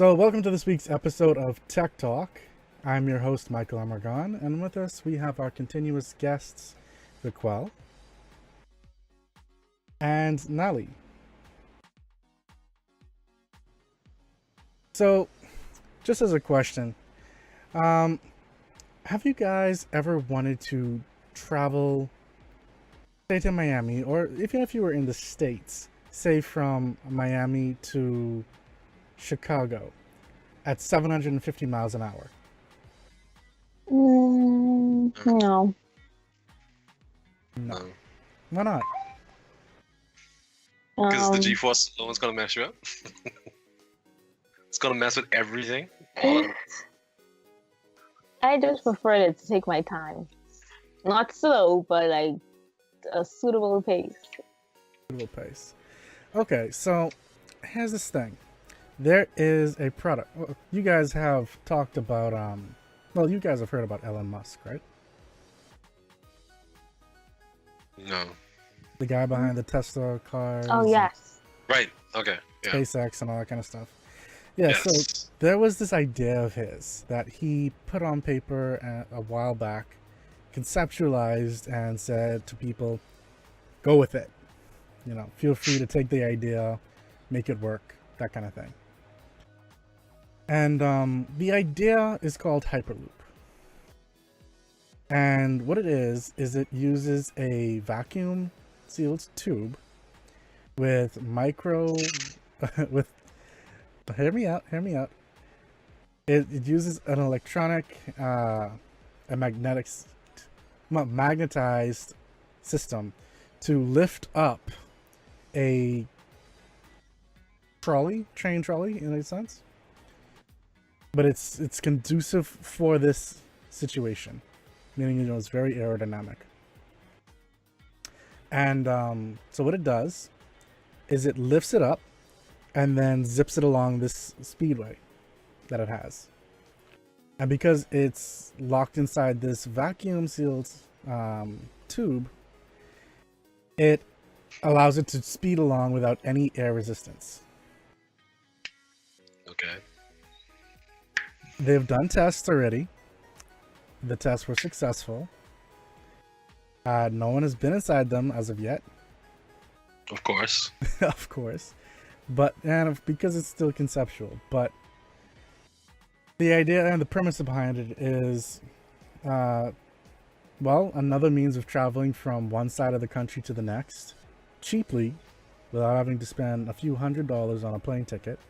So welcome to this week's episode of Tech Talk. I'm your host, Michael Armogan, and with us we have our continuous guests, Vicquell and Nally. So, just as a question, have you guys ever wanted to travel, say to Miami, or even if you were in the States, say from Miami to Chicago at 750 miles an hour? No. No. Why not? Because the G-force alone is gonna mess you up. It's gonna mess with everything. I just prefer it to take my time. Not slow, but like a suitable pace. Suitable pace. Okay, so here's this thing. There is a product. Well, you guys have talked about, well, you guys have heard about Elon Musk, right? No. The guy behind the Tesla cars. Oh, yes. Right. Okay. Yeah. SpaceX and all that kind of stuff. Yeah, Yes. So there was this idea of his that he put on paper a while back, conceptualized, and said to people, go with it. You know, feel free to take the idea, make it work, that kind of thing. And the idea is called Hyperloop. And what it is it uses a vacuum sealed tube with hear me out. It uses an electronic, magnetized system to lift up a train trolley in a sense. But it's conducive for this situation, meaning, you know, it's very aerodynamic. And so what it does is it lifts it up and then zips it along this speedway that it has. And because it's locked inside this vacuum sealed tube, it allows it to speed along without any air resistance. Okay. They've done tests already. The tests were successful. No one has been inside them as of yet. Of course. Of course. But, and because it's still conceptual, but the idea and the premise behind it is, well, another means of traveling from one side of the country to the next cheaply without having to spend a few $100s on a plane ticket.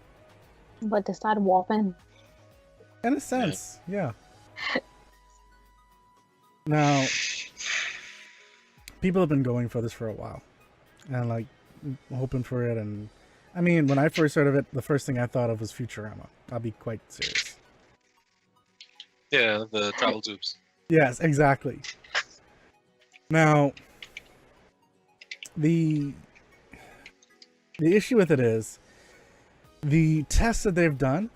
But to start warping. In a sense, yeah. Now, people have been going for this for a while and like hoping for it. And I mean, when I first heard of it, the first thing I thought of was Futurama. I'll be quite serious. Yeah, the travel tubes. Yes, exactly. Now, the issue with it is the tests that they've done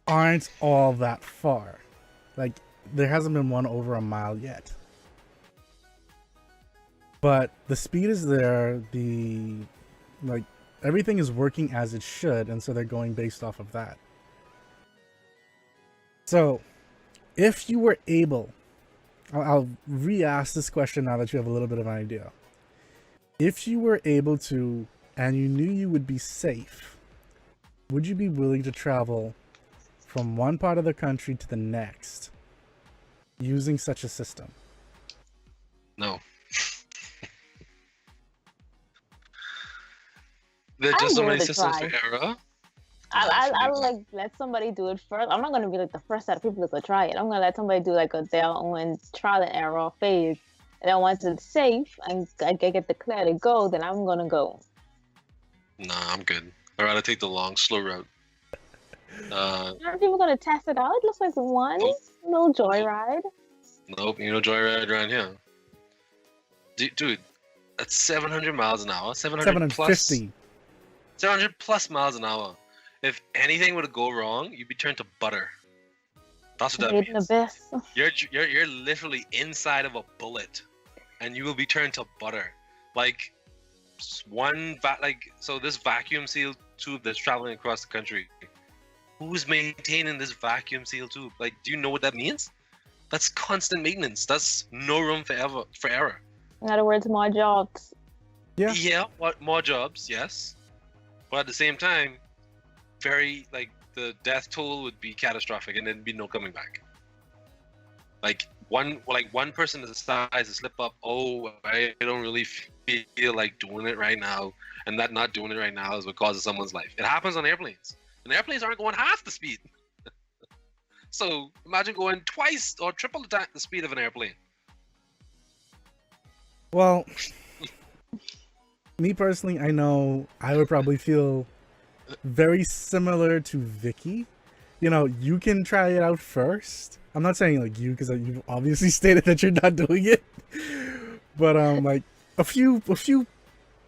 aren't all that far. Like, there hasn't been one over a mile yet. But the speed is there, everything is working as it should, and so they're going based off of that. So, if you were able, I'll re-ask this question now that you have a little bit of an idea. If you were able to, and you knew you would be safe, would you be willing to travel from one part of the country to the next using such a system? No. There are just so many systems for error. I'll like let somebody do it first. I'm not gonna be like the first set of people to try it. I'm gonna let somebody do like their own trial and error phase. And then once it's safe and I get the clear to go, then I'm gonna go. Nah, I'm good. I'd rather take the long, slow route. Are people gonna test it out? It looks like one little joyride. Nope, you know joyride around here. Dude, that's 700 miles an hour. 750. 700 plus miles an hour. If anything were to go wrong, you'd be turned to butter. That's what that means. You're literally inside of a bullet, and you will be turned to butter. Like so this vacuum sealed tube that's traveling across the country who's maintaining this vacuum seal tube? Like, do you know what that means? That's constant maintenance. That's no room for error. In other words, more jobs. Yeah. Yeah, more jobs, yes. But at the same time, the death toll would be catastrophic, and there'd be no coming back. Like one person decides to slip up. Oh, I don't really feel like doing it right now, and that not doing it right now is what causes someone's life. It happens on airplanes, and airplanes aren't going half the speed. So imagine going twice or triple the speed of an airplane. Well, me personally, I know I would probably feel very similar to Vicky. You know, you can try it out first. I'm not saying like you, because you've obviously stated that you're not doing it. But like a few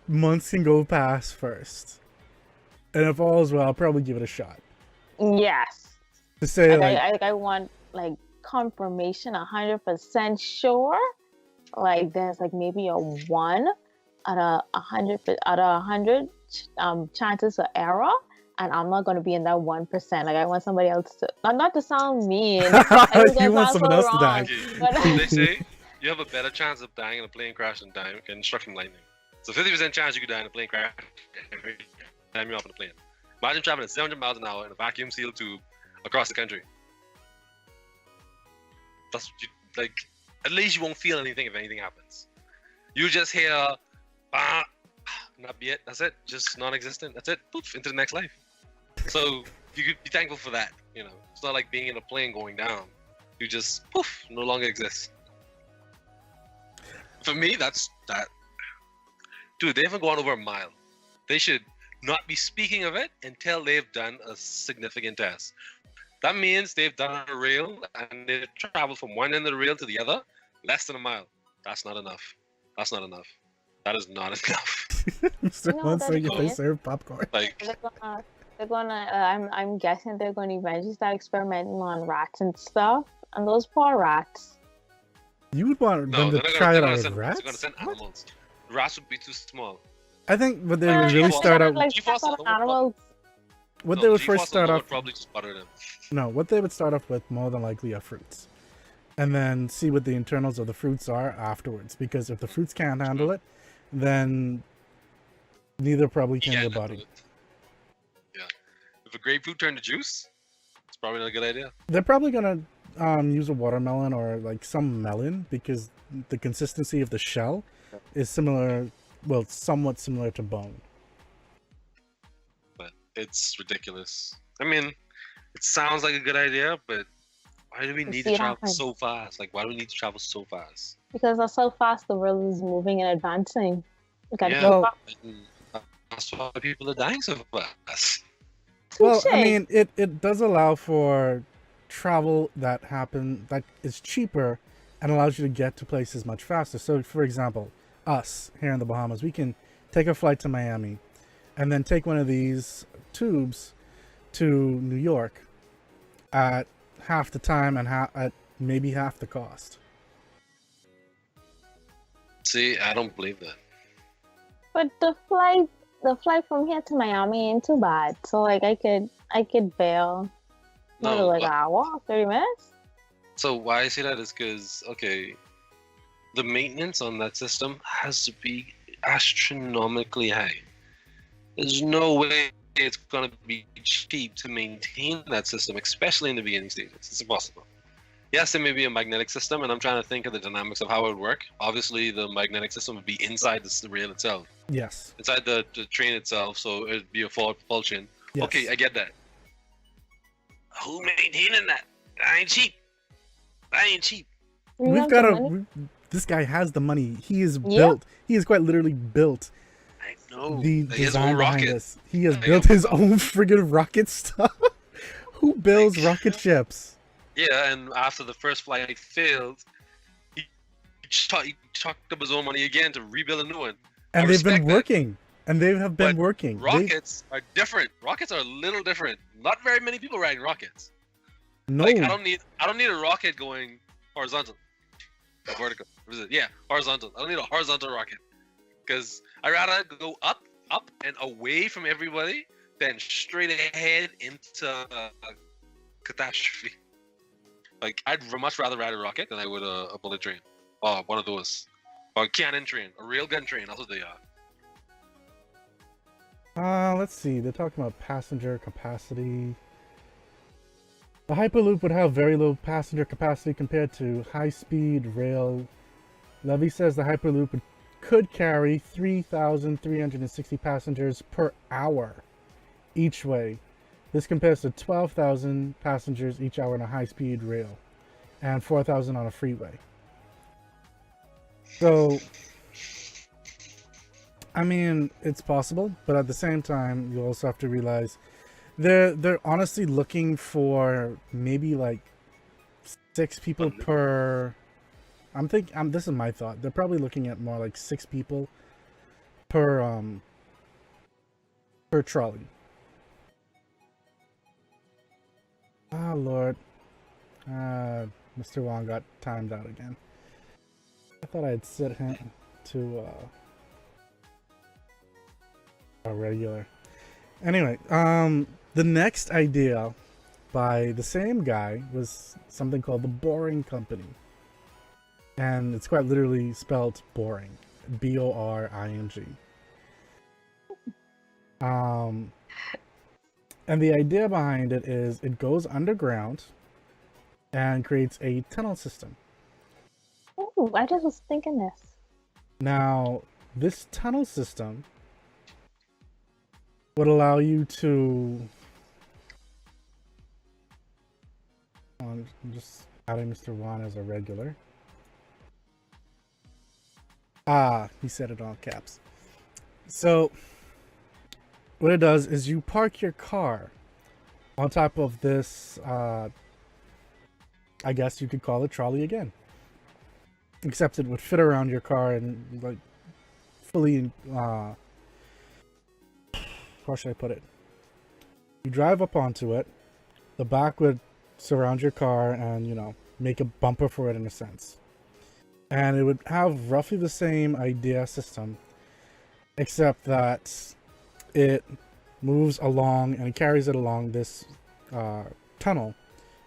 months can go past first, and if all is well, I'll probably give it a shot. Yes. To say I want like confirmation, 100% sure. Like there's like maybe a 1 out of 100 chances of error, and I'm not going to be in that 1%. Like I want somebody else to, not to sound mean. You want someone else to die. But they say you have a better chance of dying in a plane crash than getting struck from lightning. So 50% chance you could die in a plane crash every time you're off in a plane. Imagine traveling at 700 miles an hour in a vacuum sealed tube across the country. That's what you, like, at least you won't feel anything if anything happens. You just hear, not be it, that's it, just non-existent, that's it, poof, into the next life. So you could be thankful for that, you know. It's not like being in a plane going down. You just, poof, no longer exist. For me, that's that. Dude, they haven't gone over a mile. They should not be speaking of it until they've done a significant test. That means they've done a rail and they've traveled from one end of the rail to the other, less than a mile. That's not enough. That's not enough. That is not enough. Mr. Munson, if they serve popcorn. Like, they're gonna I'm guessing they're gonna eventually start experimenting on rats and stuff. And those poor rats. You would want them to try it out with rats? They're gonna send animals. Rats would be too small. I think what they would really start out like animals. What they would first start off probably just butter them. No, what they would start off with more than likely are fruits. And then see what the internals of the fruits are afterwards. Because if the fruits can't handle it, then neither probably can your body. Yeah. If a grapefruit turned to juice, it's probably not a good idea. They're probably gonna use a watermelon or like some melon, because the consistency of the shell is similar, well, somewhat similar to bone. But it's ridiculous. I mean, it sounds like a good idea, but why do we need to travel so fast? Like, why do we need to travel so fast? Because that's so fast the world is moving and advancing. Yeah, that's why people are dying so fast. Well, I mean, it does allow for travel that is cheaper and allows you to get to places much faster. So, for example, us here in the Bahamas, we can take a flight to Miami and then take one of these tubes to New York at half the time and at maybe half the cost. See, I don't believe that. But the flight from here to Miami ain't too bad. So like I could bail like an hour, 30 minutes. So why I say that is because, okay, the maintenance on that system has to be astronomically high. There's no way it's going to be cheap to maintain that system, especially in the beginning stages. It's impossible. Yes, there may be a magnetic system, and I'm trying to think of the dynamics of how it would work. Obviously, the magnetic system would be inside the rail itself. Yes. Inside the train itself, so it'd be a forward propulsion. Yes. Okay, I get that. Who maintaining that? That ain't cheap. That ain't cheap. We've got this guy has the money. He is built. He is quite literally built. I know. The design behind this. He has built his own friggin' rocket stuff. Who builds rocket ships? Yeah, and after the first flight failed, he chucked up his own money again to rebuild a new one. And they've been working. And they have been working. Rockets are different. Rockets are a little different. Not very many people riding rockets. No. Like, I don't need a rocket going horizontal. Or vertical. What is it? Yeah, horizontal. I don't need a horizontal rocket. Because I'd rather go up and away from everybody then straight ahead into catastrophe. Like, I'd much rather ride a rocket than I would a bullet train. Or one of those. Or a cannon train. A railgun train. That's what they are. Let's see. They're talking about passenger capacity. The Hyperloop would have very low passenger capacity compared to high-speed rail. Levy says the Hyperloop could carry 3,360 passengers per hour each way. This compares to 12,000 passengers each hour on a high-speed rail and 4,000 on a freeway. So, I mean, it's possible, but at the same time, you also have to realize they're honestly looking for maybe like 6 people per. This is my thought. They're probably looking at more like 6 people per trolley. Oh Lord, Mr. Wong got timed out again. I thought I'd set him to a regular. Anyway, the next idea by the same guy was something called the Boring Company. And it's quite literally spelled boring. B-O-R-I-N-G. And the idea behind it is it goes underground and creates a tunnel system. Oh, I just was thinking this. Now, this tunnel system would allow you to... I'm just adding Mr. Wan as a regular. He said it all caps. So, what it does is you park your car on top of this, I guess you could call it trolley again. Except it would fit around your car and, like, fully, how should I put it? You drive up onto it, the back would surround your car and, you know, make a bumper for it in a sense. And it would have roughly the same idea system, except that it moves along and carries it along this tunnel.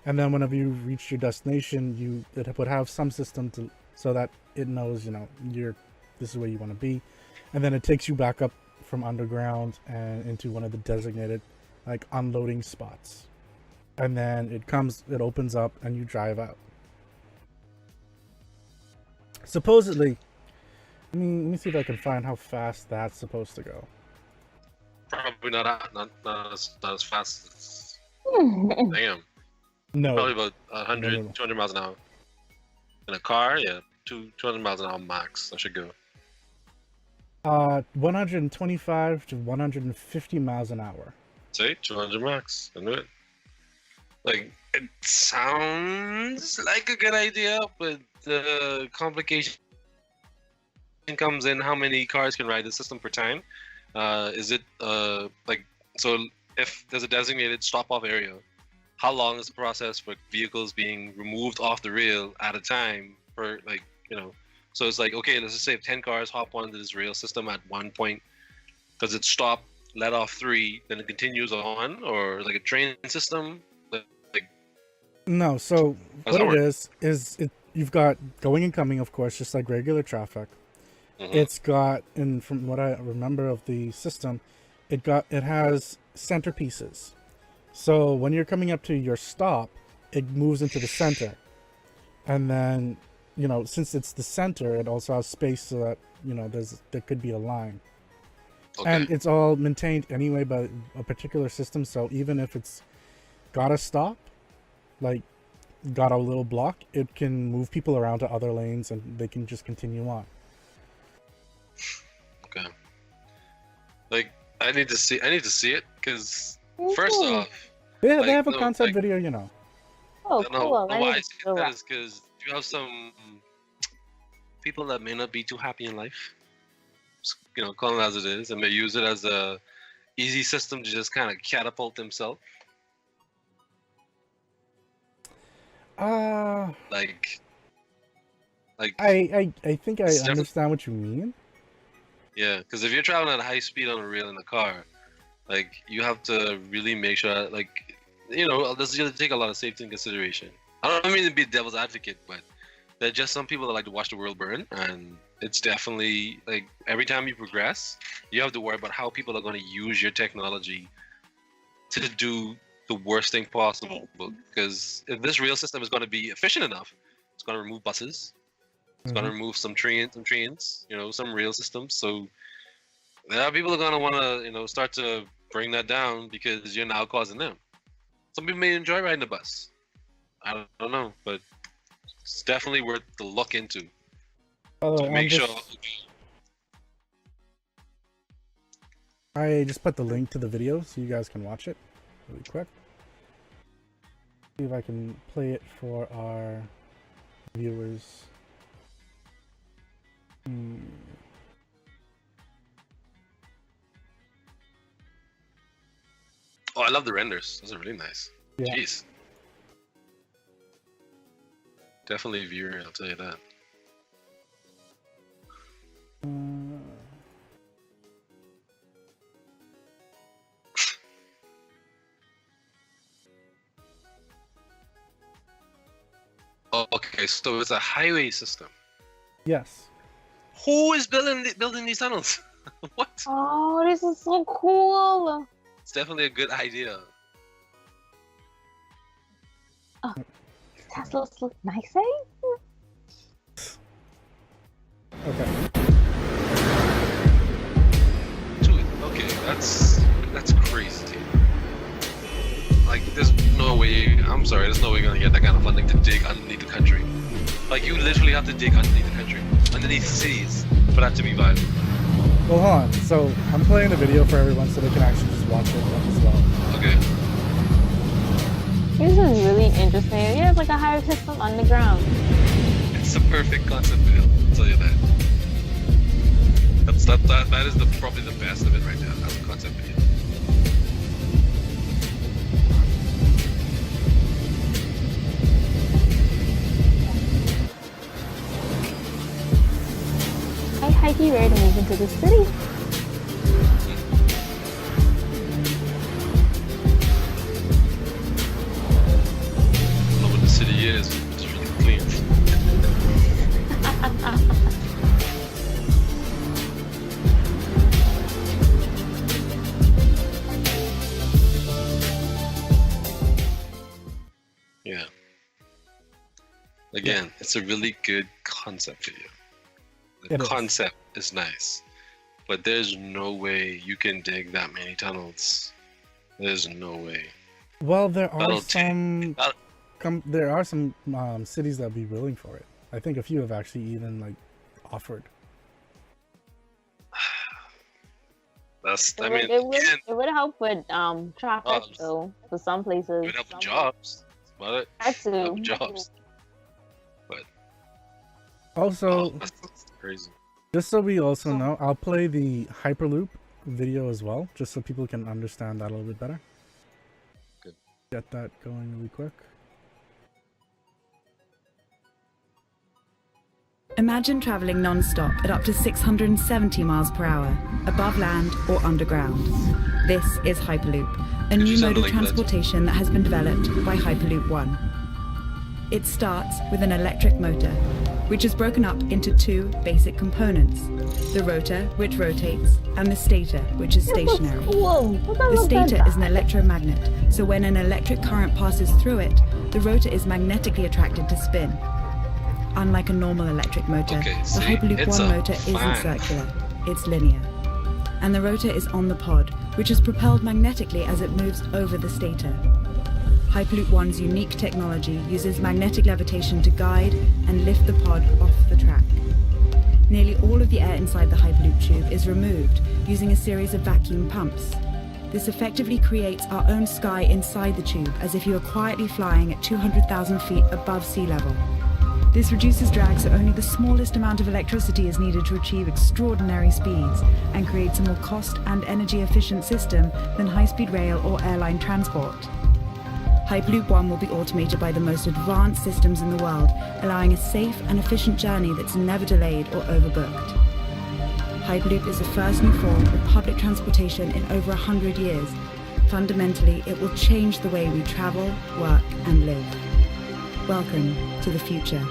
And then whenever you reach your destination, it would have some system so that it knows, you know, this is where you want to be. And then it takes you back up from underground and into one of the designated, like, unloading spots. And then it opens up and you drive out. Supposedly, let me see if I can find how fast that's supposed to go. Probably not as fast as... Damn. No. Probably about 100, 200 miles an hour. In a car, yeah, 200 miles an hour max. That should go. 125 to 150 miles an hour. Say 200 max. I knew it. Like, it sounds like a good idea, but the complication comes in how many cars can ride the system per time. Is it like, so if there's a designated stop-off area, how long is the process for vehicles being removed off the rail at a time per, like, you know? So it's like, okay, let's just say if 10 cars hop onto this rail system at one point, does it stop, let off 3, then it continues on, or like a train system? No, so what it is you've got going and coming, of course, just like regular traffic. Mm-hmm. It's got, and from what I remember of the system, it has centerpieces. So when you're coming up to your stop, it moves into the center. And then, you know, since it's the center, it also has space so that, you know, there could be a line. Okay. And it's all maintained anyway by a particular system, so even if it's got a stop, like got a little block, it can move people around to other lanes and they can just continue on. Okay. Like, I need to see it because first off, they have a concept video, you know. Oh, cool. Why I say that is because you have some people that may not be too happy in life. You know, call it as it is, and may use it as a easy system to just kind of catapult themselves. Like I think I understand what you mean. Yeah, because if you're traveling at high speed on a rail in a car, Like, you have to really make sure, like, you know, this you take a lot of safety in consideration. I don't mean to be a devil's advocate, but there are just some people that like to watch the world burn, and it's definitely like every time you progress, you have to worry about how people are going to use your technology to do the worst thing possible. Because if this rail system is going to be efficient enough, it's going to remove buses, it's going to remove some trains, you know, some rail systems. So there are people that are going to want to, you know, start to bring that down because you're now causing them. Some people may enjoy riding the bus. I don't know, but it's definitely worth the look into. To make sure. I just put the link to the video so you guys can watch it really quick. See if I can play it for our viewers. Oh, I love the renders. Those are really nice. Yeah. Jeez. Definitely viewer, I'll tell you that. Oh, okay, so it's a highway system. Yes. Who is building these tunnels? What? Oh, this is so cool. It's definitely a good idea. Oh, Teslas look nice, eh? Okay. Dude, okay, that's crazy. Like, there's no way, I'm sorry, there's no way you're gonna get that kind of funding to dig underneath the country. Like, you literally have to dig underneath the country, underneath cities, for that to be viable. Well, hold on. So, I'm playing the video for everyone so they can actually just watch it as well. Okay. This is really interesting. Yeah, it's like a highway system underground. It's a perfect concept video, I'll tell you that. That is probably the best of it right now, as a concept video. Heidi ready to move into the city. I don't know what the city is, it's really clean. Yeah. Again, it's a really good concept video. The concept is nice, but there's no way you can dig that many tunnels. There's no way. Well, there are some cities that would be willing for it. I think a few have actually even like offered. It would help with traffic though for some places. It would help with jobs, but jobs. But also, that's crazy. Just so we also know, I'll play the Hyperloop video as well, just so people can understand that a little bit better. Good. Get that going really quick. Imagine traveling non-stop at up to 670 miles per hour, above land or underground. This is Hyperloop, a new mode of transportation that has been developed by Hyperloop One. It starts with an electric motor, which is broken up into two basic components: the rotor, which rotates, and the stator, which is stationary. The stator is an electromagnet, so when an electric current passes through it, the rotor is magnetically attracted to spin. Unlike a normal electric motor, the Hyperloop One motor isn't circular, it's linear. And the rotor is on the pod, which is propelled magnetically as it moves over the stator. Hyperloop One's unique technology uses magnetic levitation to guide and lift the pod off the track. Nearly all of the air inside the Hyperloop tube is removed using a series of vacuum pumps. This effectively creates our own sky inside the tube, as if you are quietly flying at 200,000 feet above sea level. This reduces drag so only the smallest amount of electricity is needed to achieve extraordinary speeds, and creates a more cost and energy efficient system than high-speed rail or airline transport. Hyperloop One will be automated by the most advanced systems in the world, allowing a safe and efficient journey that's never delayed or overbooked. Hyperloop is the first new form of public transportation in over 100 years. Fundamentally, it will change the way we travel, work, and live. Welcome to the future.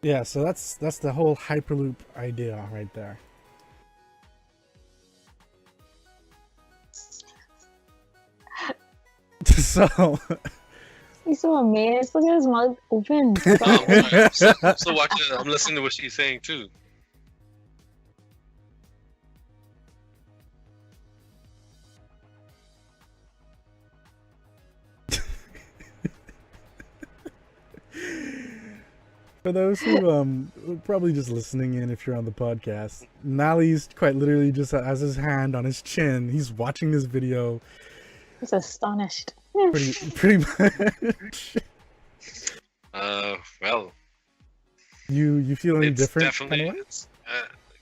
Yeah, so that's the whole Hyperloop idea right there. So he's so amazed. Look at his mouth open. So watching. I'm listening to what she's saying too. For those who probably just listening in, if you're on the podcast, Nally's quite literally just has his hand on his chin. He's watching this video. He's astonished. Pretty much. Well. You feel any different? Definitely. It's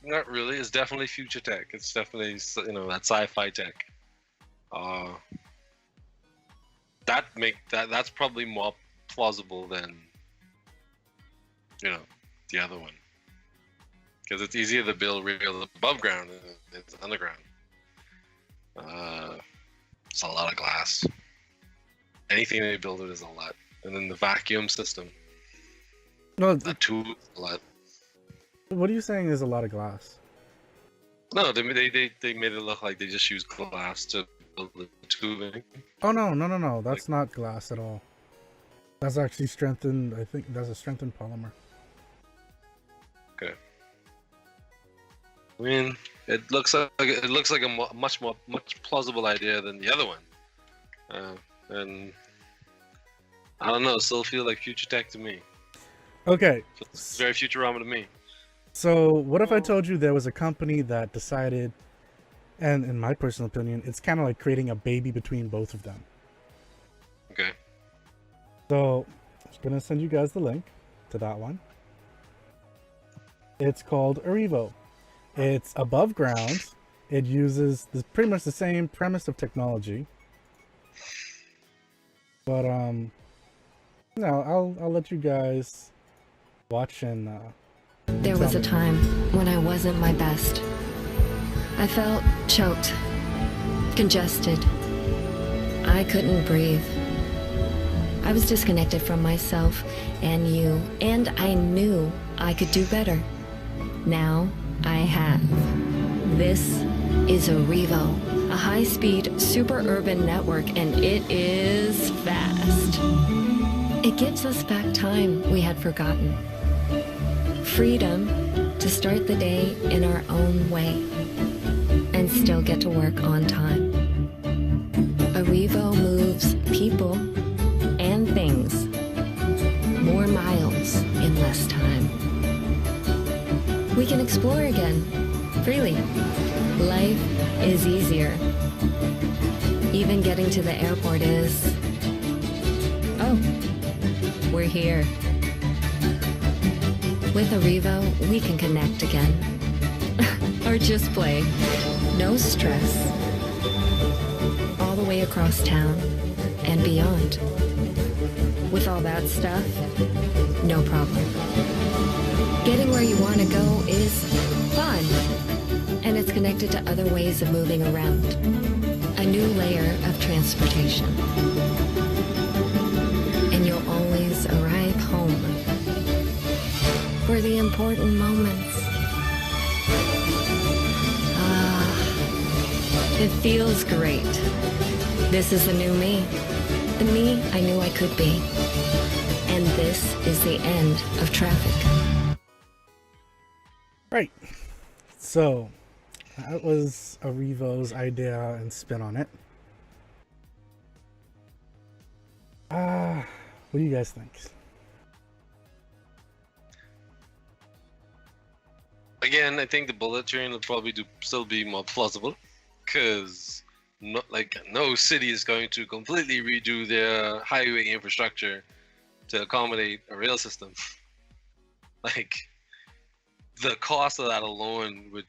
not really. It's definitely future tech. It's definitely that sci-fi tech. That's probably more plausible than the other one, because it's easier to build real above ground than it's underground. It's a lot of glass. Anything they build it is a lot, and then the vacuum system. No, the tube a lot. What are you saying is a lot of glass? No, they made it look like they just used glass to build the tubing. Oh no! That's not glass at all. That's actually strengthened. I think that's a strengthened polymer. Okay. I mean, it looks like a much plausible idea than the other one, and I don't know. Still feel like future tech to me. Okay. It's very Futurama to me. So what if I told you there was a company that decided, and in my personal opinion, it's kind of like creating a baby between both of them. Okay. So I'm just gonna send you guys the link to that one. It's called Arrivo. It's above ground. It uses pretty much the same premise of technology. But no, I'll let you guys watch and there was a time when I wasn't my best. I felt choked, congested. I couldn't breathe. I was disconnected from myself and you, and I knew I could do better. Now I have. This is Arrivo, a high-speed, super urban network, and it is fast. It gives us back time we had forgotten. Freedom to start the day in our own way and still get to work on time. Arrivo moves people and things more miles in less time. We can explore again, freely. Life is easier. Even getting to the airport is... Oh, we're here. With Arrivo, we can connect again. Or just play. No stress. All the way across town and beyond. With all that stuff, no problem. Getting where you want to go is fun. And it's connected to other ways of moving around. A new layer of transportation. And you'll always arrive home. For the important moments. It feels great. This is the new me. The me I knew I could be. And this is the end of traffic. Right. So, that was Arrivo's idea and spin on it. What do you guys think? Again, I think the bullet train will probably still be more plausible, because no city is going to completely redo their highway infrastructure to accommodate a rail system. Like, the cost of that alone would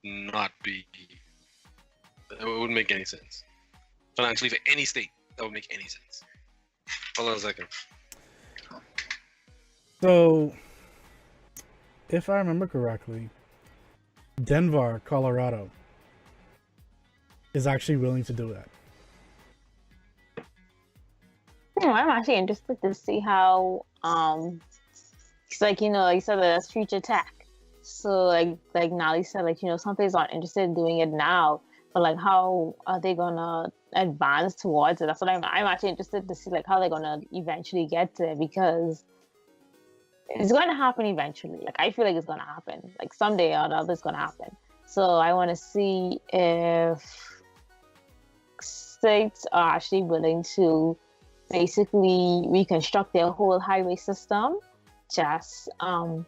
not be, it wouldn't make any sense. Financially, for any state, that would make any sense. Hold on a second. So, if I remember correctly, Denver, Colorado is actually willing to do that. I'm actually interested to see how it's like, like you said, that's future tech. So like Nally said, like, some places aren't interested in doing it now, but like how are they gonna advance towards it? That's what I'm actually interested to see, like how they're gonna eventually get to it, because it's going to happen eventually. Like I feel like it's gonna happen, like someday or other it's gonna happen. So I want to see if states are actually willing to basically reconstruct their whole highway system just to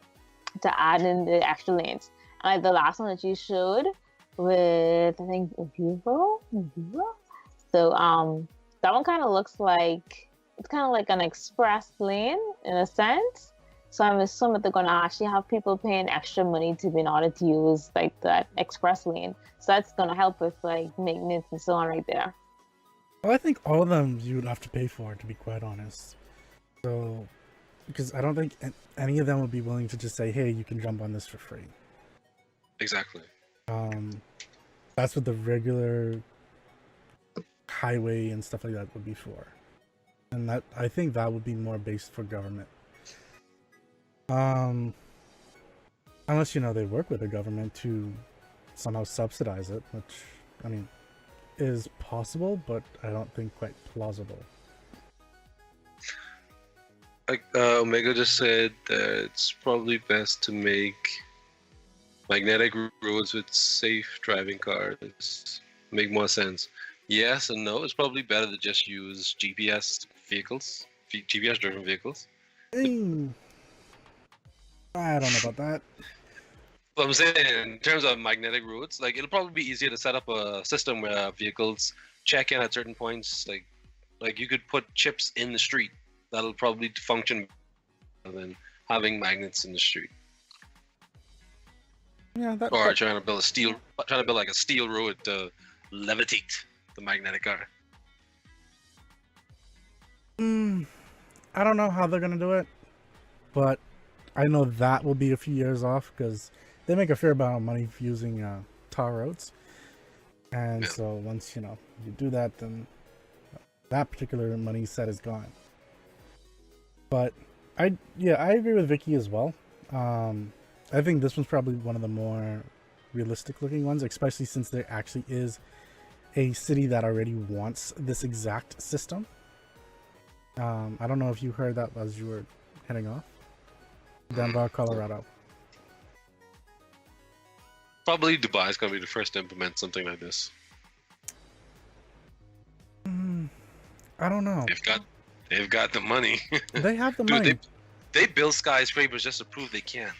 add in the extra lanes. And like the last one that you showed with, I think, Arrivo. So that one kind of looks like, it's kind of like an express lane in a sense. So I'm assuming they're gonna actually have people paying extra money to be in order to use like that express lane. So that's gonna help with like maintenance and so on right there. Well, I think all of them you would have to pay for, to be quite honest. So, because I don't think any of them would be willing to just say, hey, you can jump on this for free. Exactly. That's what the regular highway and stuff like that would be for. And that, I think that would be more based for government. Unless, they work with the government to somehow subsidize it, which, I mean, is possible, but I don't think quite plausible. Like Omega just said that it's probably best to make magnetic roads with safe driving cars make more sense. Yes and no. It's probably better to just use GPS vehicles, GPS driven vehicles. I don't know about that. But I'm saying, in terms of magnetic roads, like it'll probably be easier to set up a system where vehicles check in at certain points. Like you could put chips in the street. That'll probably function better than having magnets in the street. Yeah, or trying to build like a steel road to levitate the magnetic car. I don't know how they're gonna do it, but I know that will be a few years off because they make a fair amount of money using tar roads, and so once you do that, then that particular money set is gone. But I agree with Vicky as well. I think this one's probably one of the more realistic looking ones, especially since there actually is a city that already wants this exact system. I don't know if you heard that as you were heading off. Denver, Colorado. Probably Dubai is going to be the first to implement something like this. I don't know. They've got the money. They have the money. They build skyscrapers just to prove they can.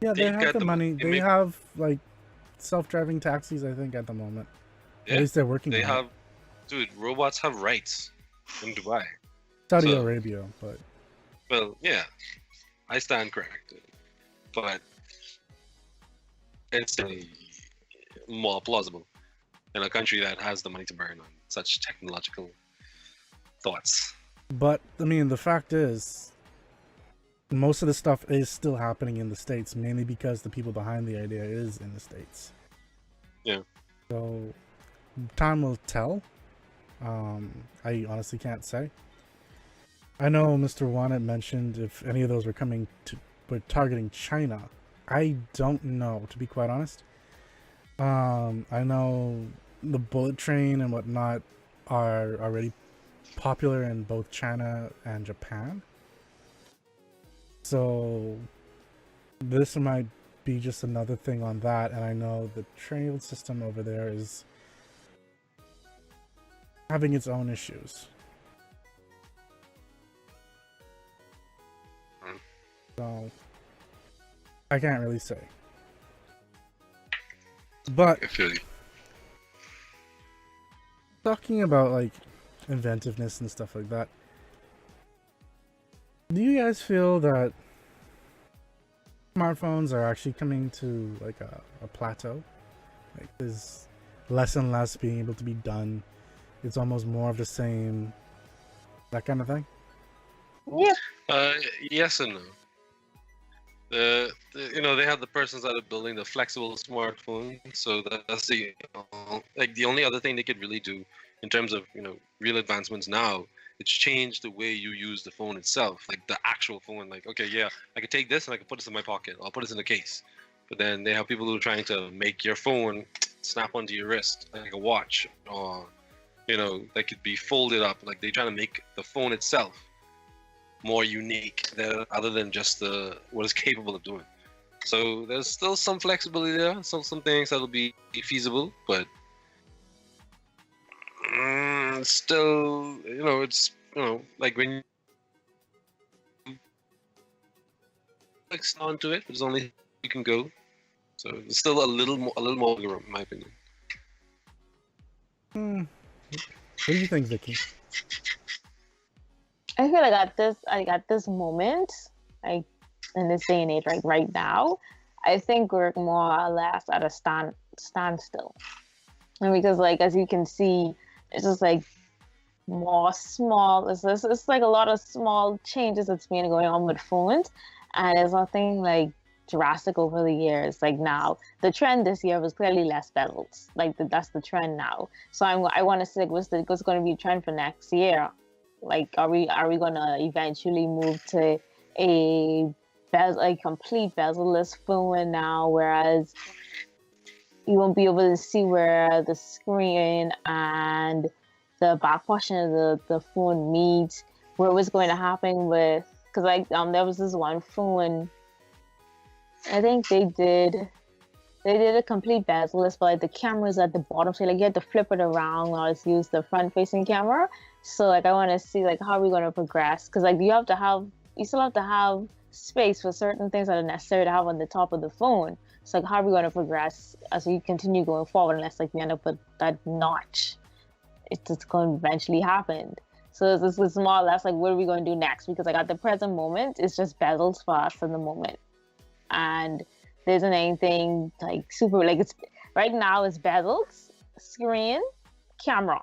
Yeah, they have the money. They have like self-driving taxis, I think, at the moment. Yeah, at least they're working. Dude, robots have rights in Dubai. Saudi Arabia, but. Well, yeah, I stand corrected, but it's more plausible in a country that has the money to burn on such technological thoughts. But I mean, the fact is, most of the stuff is still happening in the States, mainly because the people behind the idea is in the States. Yeah. So, time will tell. I honestly can't say. I know Mr. Wan had mentioned if any of those were targeting China. I don't know, to be quite honest. I know the bullet train and whatnot are already popular in both China and Japan. So this might be just another thing on that, and I know the trail system over there is having its own issues. So I can't really say. But I feel you. Talking about like inventiveness and stuff like that, do you guys feel that smartphones are actually coming to like a plateau? Like there's less and less being able to be done. It's almost more of the same, that kind of thing? Yeah. Yes and no. You know, they have the persons that are building the flexible smartphone, so that's the like the only other thing they could really do in terms of, you know, real advancements now. It's changed the way you use the phone itself, like the actual phone. Like, okay, yeah, I could take this and I could put this in my pocket. I'll put this in the case. But then they have people who are trying to make your phone snap onto your wrist like a watch, or, you know, that could be folded up. Like they try to make the phone itself more unique other than just what it's capable of doing. So there's still some flexibility there, some things that'll be feasible, but still, you know, it's, you know, like when you flex onto it, there's only you can go. So there's still a little more room, in my opinion. What do you think, Vicky? I feel like at this moment, like in this day and age, right now, I think we're more or less at a standstill. And because, like, as you can see, it's just like more small. It's like a lot of small changes that's been going on with phones, and it's nothing like drastic over the years. Like now, the trend this year was clearly less bezels. Like that's the trend now. So I want to see like, what's going to be the trend for next year. Like, are we gonna eventually move to a complete bezel-less phone now, whereas you won't be able to see where the screen and the back portion of the phone meet? What was going to happen with, because like there was this one phone, I think they did a complete bezel-less, but like the camera's at the bottom, so like you had to flip it around or else use the front-facing camera. So like I want to see like how are we going to progress, because like you still have to have space for certain things that are necessary to have on the top of the phone. So like how are we going to progress as we continue going forward, unless like we end up with that notch? It's going to eventually happen. So this is more or less like what are we going to do next, because like at the present moment it's just bezels for us at the moment, and there isn't anything like super, like it's right now it's bezels, screen, camera.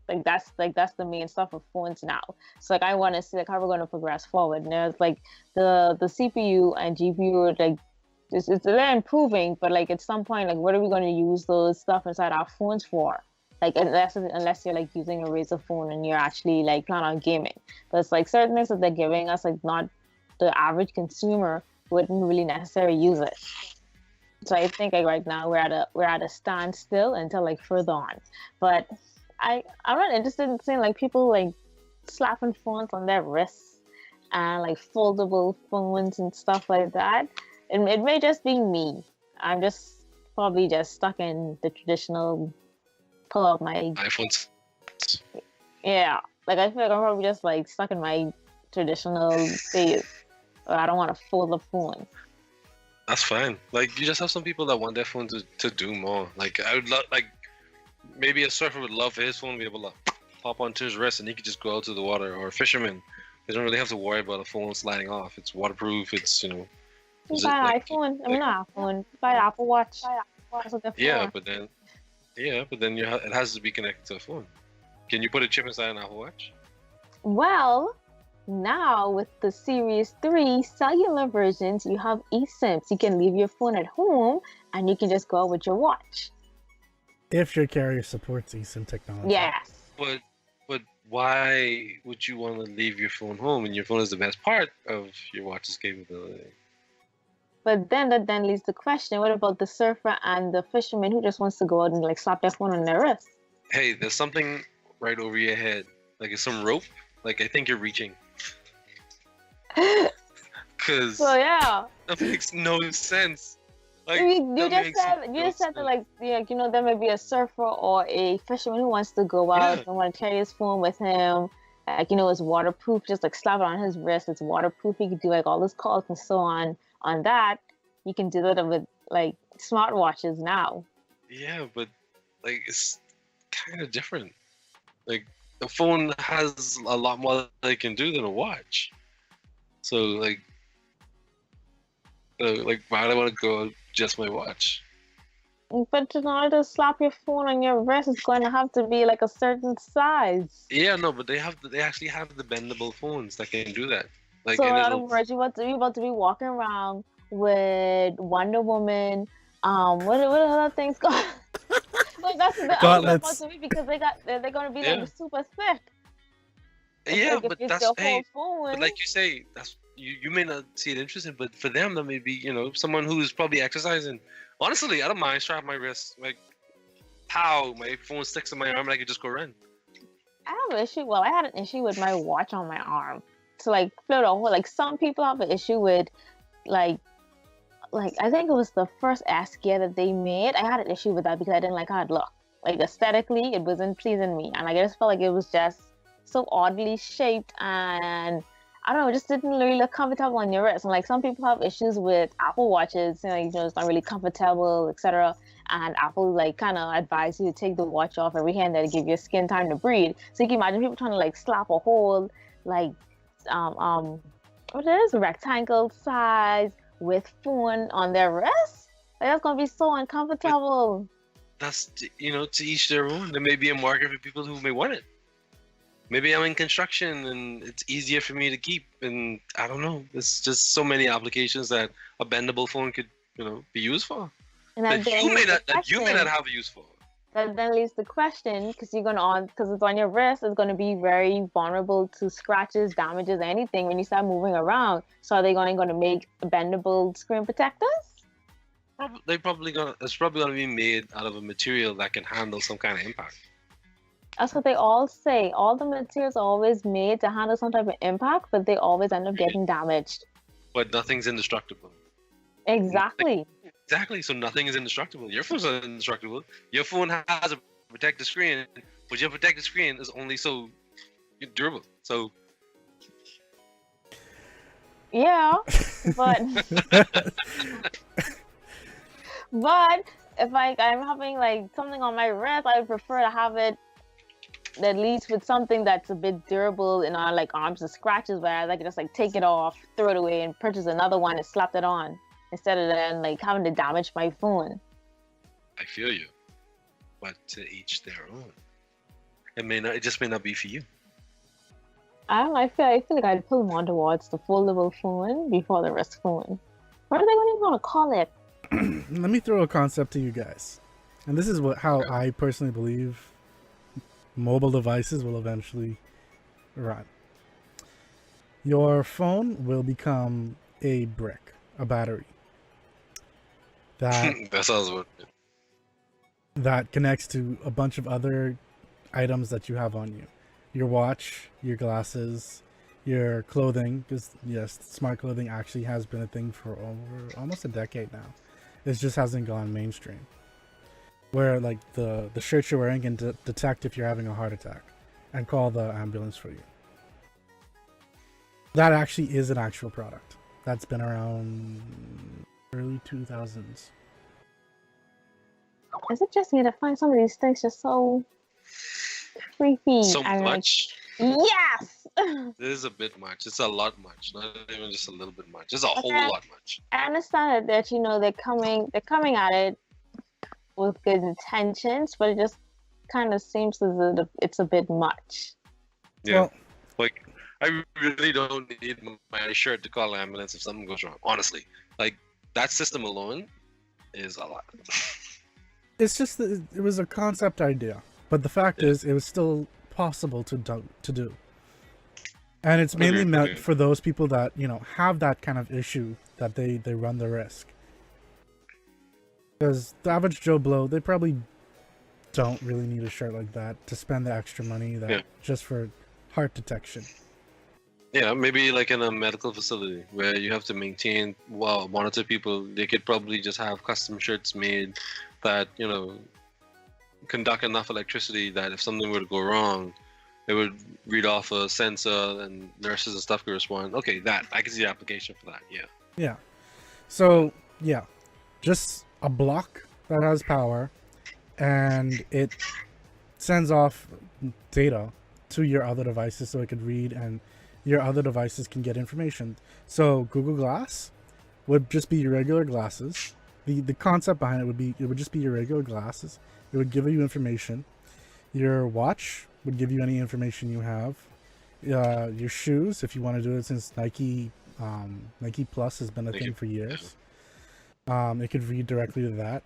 Like that's the main stuff of phones now. So like I want to see like how we're going to progress forward. And there's like the CPU and GPU are like they're improving, but like at some point, like what are we going to use those stuff inside our phones for? Like unless you're like using a Razer phone and you're actually like planning on gaming. But it's like certain things that they're giving us, like not the average consumer wouldn't really necessarily use it. So I think like right now we're at a standstill until like further on. But I'm not interested in seeing like people like slapping phones on their wrists and like foldable phones and stuff like that. It may just be me. I'm just probably just stuck in the traditional pull out my iPhones. Yeah, like I feel like I'm probably just like stuck in my traditional phase. I don't want to fold the phone. That's fine. Like you just have some people that want their phone to do more. Like I would love, like maybe a surfer would love for his phone to be able to pop onto his wrist and he could just go out to the water. Or a fisherman, they don't really have to worry about a phone sliding off. It's waterproof. It's, you know. Buy an iPhone. I mean, not iPhone. Buy an Apple Watch. Yeah, but then it has to be connected to a phone. Can you put a chip inside an Apple Watch? Well, now with the Series 3 cellular versions, you have eSIMs. You can leave your phone at home and you can just go out with your watch. If your carrier supports eSIM technology. Yes. But why would you want to leave your phone home? And your phone is the best part of your watch's capability. But then that then leads the question, what about the surfer and the fisherman who just wants to go out and like slap their phone on their wrist? Hey, there's something right over your head. Like it's some rope. Like I think you're reaching. Cause so yeah. That makes no sense. Like you just said that like yeah, you know, there may be a surfer or a fisherman who wants to go out and want to carry his phone with him. Like, you know, it's waterproof, just like slap it on his wrist. It's waterproof. He could do like all his calls and so on. On that, you can do that with like smartwatches now. Yeah, but like it's kind of different. Like the phone has a lot more that they can do than a watch. So like why do I want to go just my watch? But in order to slap your phone on your wrist, it's going to have to be like a certain size. Yeah, no, but they actually have the bendable phones that can do that. Like, So in and other it'll words, you about to be walking around with Wonder Woman. What other things called? Like that's the other about Gauntlets. to be because they're gonna be yeah. like super thick. It's Yeah, like if but it's that's the whole but phone. like you say, that's you may not see it interesting, but for them that may be, someone who's probably exercising. Honestly, I don't mind strap my wrist, like pow, my phone sticks in my arm and I could just go run. I have an issue. Well, I had an issue with my watch on my arm. So like float a whole like some people have an issue with like I think it was the first S gear that they made. I had an issue with that because I didn't like how it looked. Like aesthetically, it wasn't pleasing me, and like, I just felt like it was just so oddly shaped, and I don't know, it just didn't really look comfortable on your wrist. And like some people have issues with Apple watches, it's not really comfortable, etc. And Apple like kind of advise you to take the watch off every hand to give your skin time to breathe. So you can imagine people trying to like slap a whole like what it is, rectangle size with phone on their wrist. Like that's gonna be so uncomfortable. That's to each their own. There may be a market for people who may want it. Maybe I'm in construction and it's easier for me to keep, and I don't know. There's just so many applications that a bendable phone could, be used for. And That you may not have a use for. That then leaves the question, because because it's on your wrist, it's going to be very vulnerable to scratches, damages, anything when you start moving around. So are they going to make bendable screen protectors? It's probably gonna be made out of a material that can handle some kind of impact. That's what they all say. All the materials are always made to handle some type of impact, but they always end up getting damaged. But nothing's indestructible. Exactly. Exactly. So nothing is indestructible. Your phone's not indestructible. Your phone has a protective screen, but your protective screen is only so durable. So yeah, but but if I'm having like something on my wrist, I would prefer to have it at least with something that's a bit durable and on like arms and scratches, where I can just like take it off, throw it away, and purchase another one and slap it on instead of then like having to damage my phone. I feel you, but to each their own. It just may not be for you. I don't know. I feel like I'd pull more towards the foldable phone before the wrist phone. What are they going to call it? Let me throw a concept to you guys, and this is how I personally believe mobile devices will eventually run. Your phone will become a brick, a battery that That sounds good. that connects to a bunch of other items that you have on you. Your watch, your glasses, your clothing, because yes, smart clothing actually has been a thing for over almost a decade now. It just hasn't gone mainstream. Where like the shirt you're wearing can detect if you're having a heart attack and call the ambulance for you. That actually is an actual product that's been around early 2000s. Is it just me to find some of these things just so creepy? So and much. Yes. It is a bit much. It's a lot much. Not even just a little bit much. It's a whole lot much. I understand that they're coming at it with good intentions, but it just kind of seems as if it's a bit much. Yeah. Well, like I really don't need my shirt to call an ambulance if something goes wrong. Honestly, like that system alone is a lot. it's just that it was a concept idea, but the fact is it was still possible to do. And it's mainly meant for those people that, have that kind of issue that they run the risk. Because the average Joe Blow, they probably don't really need a shirt like that to spend the extra money just for heart detection. Yeah, maybe like in a medical facility where you have to monitor people. They could probably just have custom shirts made that, conduct enough electricity that if something were to go wrong, it would read off a sensor and nurses and stuff could respond. Okay, I can see the application for that. Yeah. Yeah. So, yeah. Just a block that has power and it sends off data to your other devices so it could read and your other devices can get information. So Google Glass would just be your regular glasses. The concept behind it would just be your regular glasses. It would give you information. Your watch would give you any information you have. your shoes, if you want to do it, since Nike Plus has been a thing for years. It could read directly to that.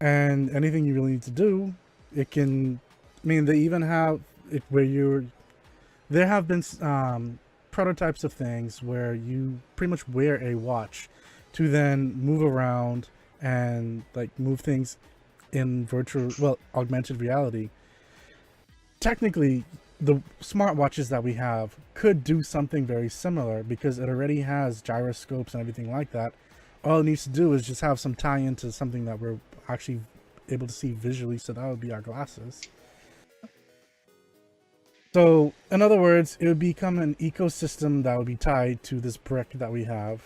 And anything you really need to do, it can. I mean, they even have it where there have been prototypes of things where you pretty much wear a watch to then move around and like move things in augmented reality. Technically, the smartwatches that we have could do something very similar because it already has gyroscopes and everything like that. All it needs to do is just have some tie into something that we're actually able to see visually, so that would be our glasses. So, in other words, it would become an ecosystem that would be tied to this brick that we have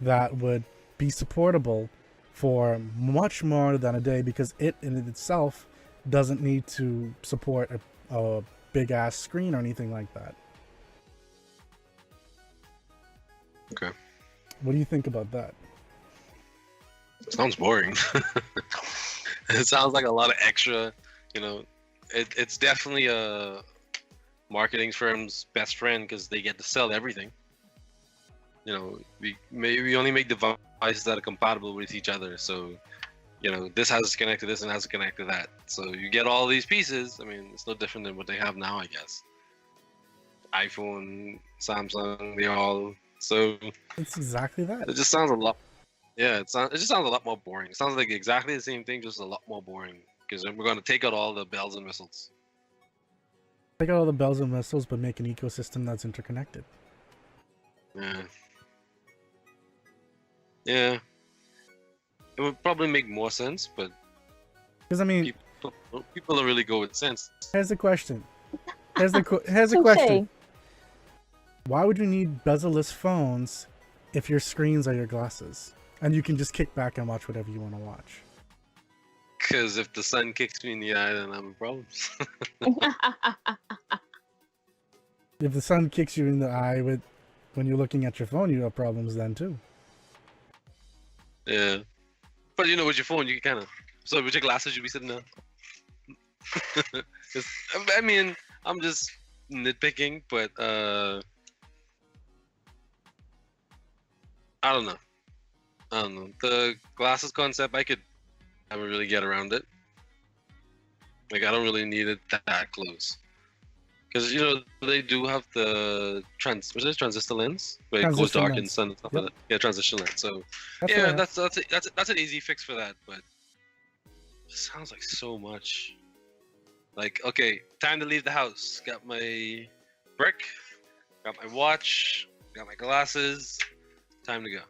that would be supportable for much more than a day, because it in itself doesn't need to support a big ass screen or anything like that. Okay. What do you think about that? Sounds boring. It sounds like a lot of extra, it's definitely a marketing firm's best friend because they get to sell everything. We only make devices that are compatible with each other. So, this has to connect to this and has to connect to that. So you get all these pieces. I mean, it's no different than what they have now, I guess. iPhone, Samsung, they all. So it's exactly that. It just sounds a lot. Yeah, it just sounds a lot more boring. It sounds like exactly the same thing, just a lot more boring. Because we're going to take out all the bells and whistles. Take out all the bells and whistles, but make an ecosystem that's interconnected. Yeah. Yeah. It would probably make more sense, but because I mean, people don't really go with sense. Here's the question. Here's the question. Why would you need bezel-less phones if your screens are your glasses and you can just kick back and watch whatever you want to watch? Because if the sun kicks me in the eye, then I have a problem. If the sun kicks you in the eye when you're looking at your phone, you have problems then too. Yeah. But with your phone, you can kind of... So with your glasses, you'll be sitting there. I mean, I'm just nitpicking, but I don't know. The glasses concept, I could never really get around it. Like, I don't really need it that close. Because, they do have the transistor lens, where it goes dark in the sun and stuff like that. Yeah, transition lens. So, that's an easy fix for that, but it sounds like so much. Like, okay, time to leave the house. Got my brick, got my watch, got my glasses. Time to go.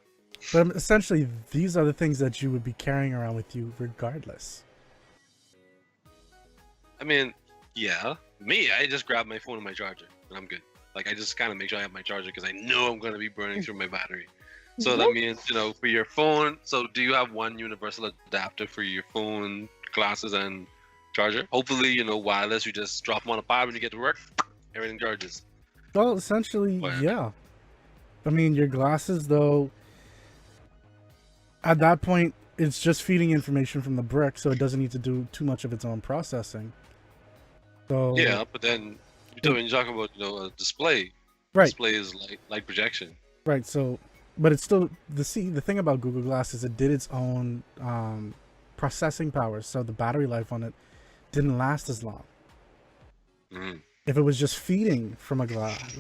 But essentially, these are the things that you would be carrying around with you regardless. I mean, yeah. Me, I just grab my phone and my charger, and I'm good. Like, I just kind of make sure I have my charger because I know I'm going to be burning through my battery. So that means, for your phone, so do you have one universal adapter for your phone, glasses, and charger? Hopefully, wireless, you just drop them on a power when you get to work, everything charges. Well, essentially, yeah. I mean, your glasses, though, at that point, it's just feeding information from the brick, so it doesn't need to do too much of its own processing. So, yeah, but then when you talk about a display, right? Display is light projection, right? So, but it's still the thing about Google Glass is it did its own processing powers, so the battery life on it didn't last as long. If it was just feeding from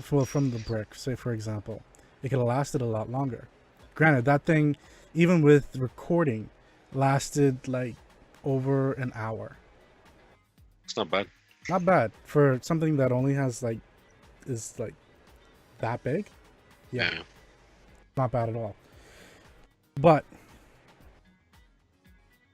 from the brick, say for example, it could have lasted a lot longer. Granted, that thing, even with recording, lasted like over an hour. It's not bad. Not bad for something that only has is that big. Yeah. Not bad at all. But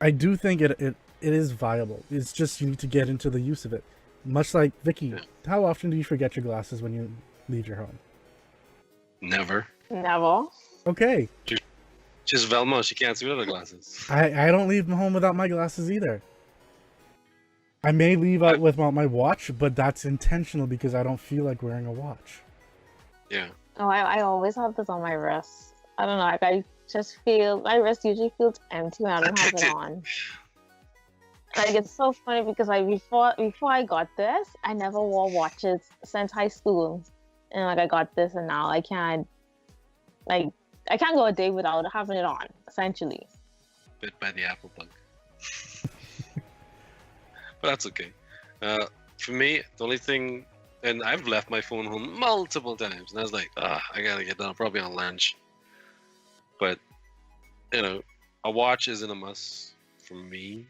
I do think it is viable. It's just you need to get into the use of it. Much like Vicky, how often do you forget your glasses when you leave your home? Never. Okay. She's Velma. She can't see without her glasses. I don't leave home without my glasses either. I may leave out without my watch, but that's intentional because I don't feel like wearing a watch. Yeah. Oh, I always have this on my wrist. I don't know. Like, I just feel my wrist usually feels empty when I don't have it on. Like it's so funny because like before I got this, I never wore watches since high school, and like I got this, and now I can't go a day without having it on. Essentially, Bit by the apple bug, but that's okay. For me, the only thing, and I've left my phone home multiple times, and I was like, I gotta get done, probably on lunch. But you know, a watch isn't a must for me.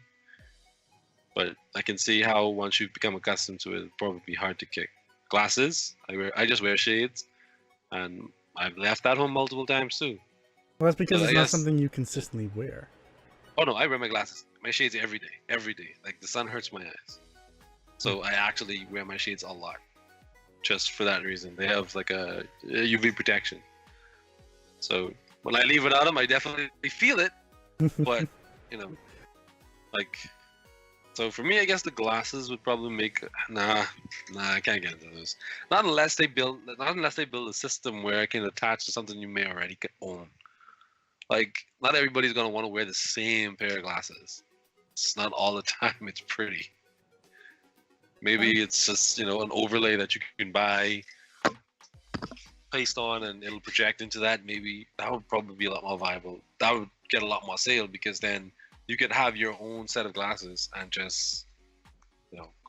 But I can see how once you become accustomed to it, it'll probably be hard to kick. Glasses, I just wear shades, and I've left that home multiple times too. Well, that's because So it's I not guess- something you consistently wear. Oh no, I wear my glasses, my shades every day. Like the sun hurts my eyes, so I actually wear my shades a lot, just for that reason. They have like a UV protection. So when I leave without them, I definitely feel it. But you know, like. So for me, I guess the glasses would probably make nah, I can't get into those. Not unless they build a system where I can attach to something you may already own. Like not everybody's gonna want to wear the same pair of glasses. It's not all the time. It's pretty. Maybe it's just an overlay that you can buy, paste on, and it'll project into that. Maybe that would probably be a lot more viable. That would get a lot more sale because then you could have your own set of glasses and just,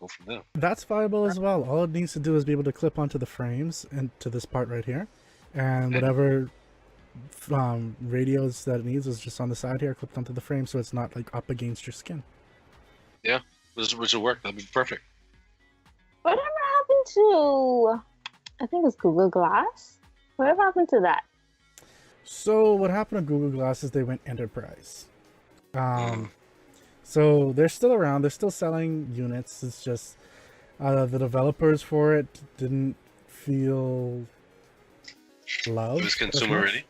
go from there. That's viable as well. All it needs to do is be able to clip onto the frames and to this part right here, and whatever radios that it needs is just on the side here, clipped onto the frame, so it's not like up against your skin. Yeah, which will work. That'd be perfect. whatever happened to? I think it's Google Glass. Whatever happened to that? So what happened to Google Glass is they went enterprise. So they're still around. They're still selling units. It's just the developers for it didn't feel loved. It was consumer ready.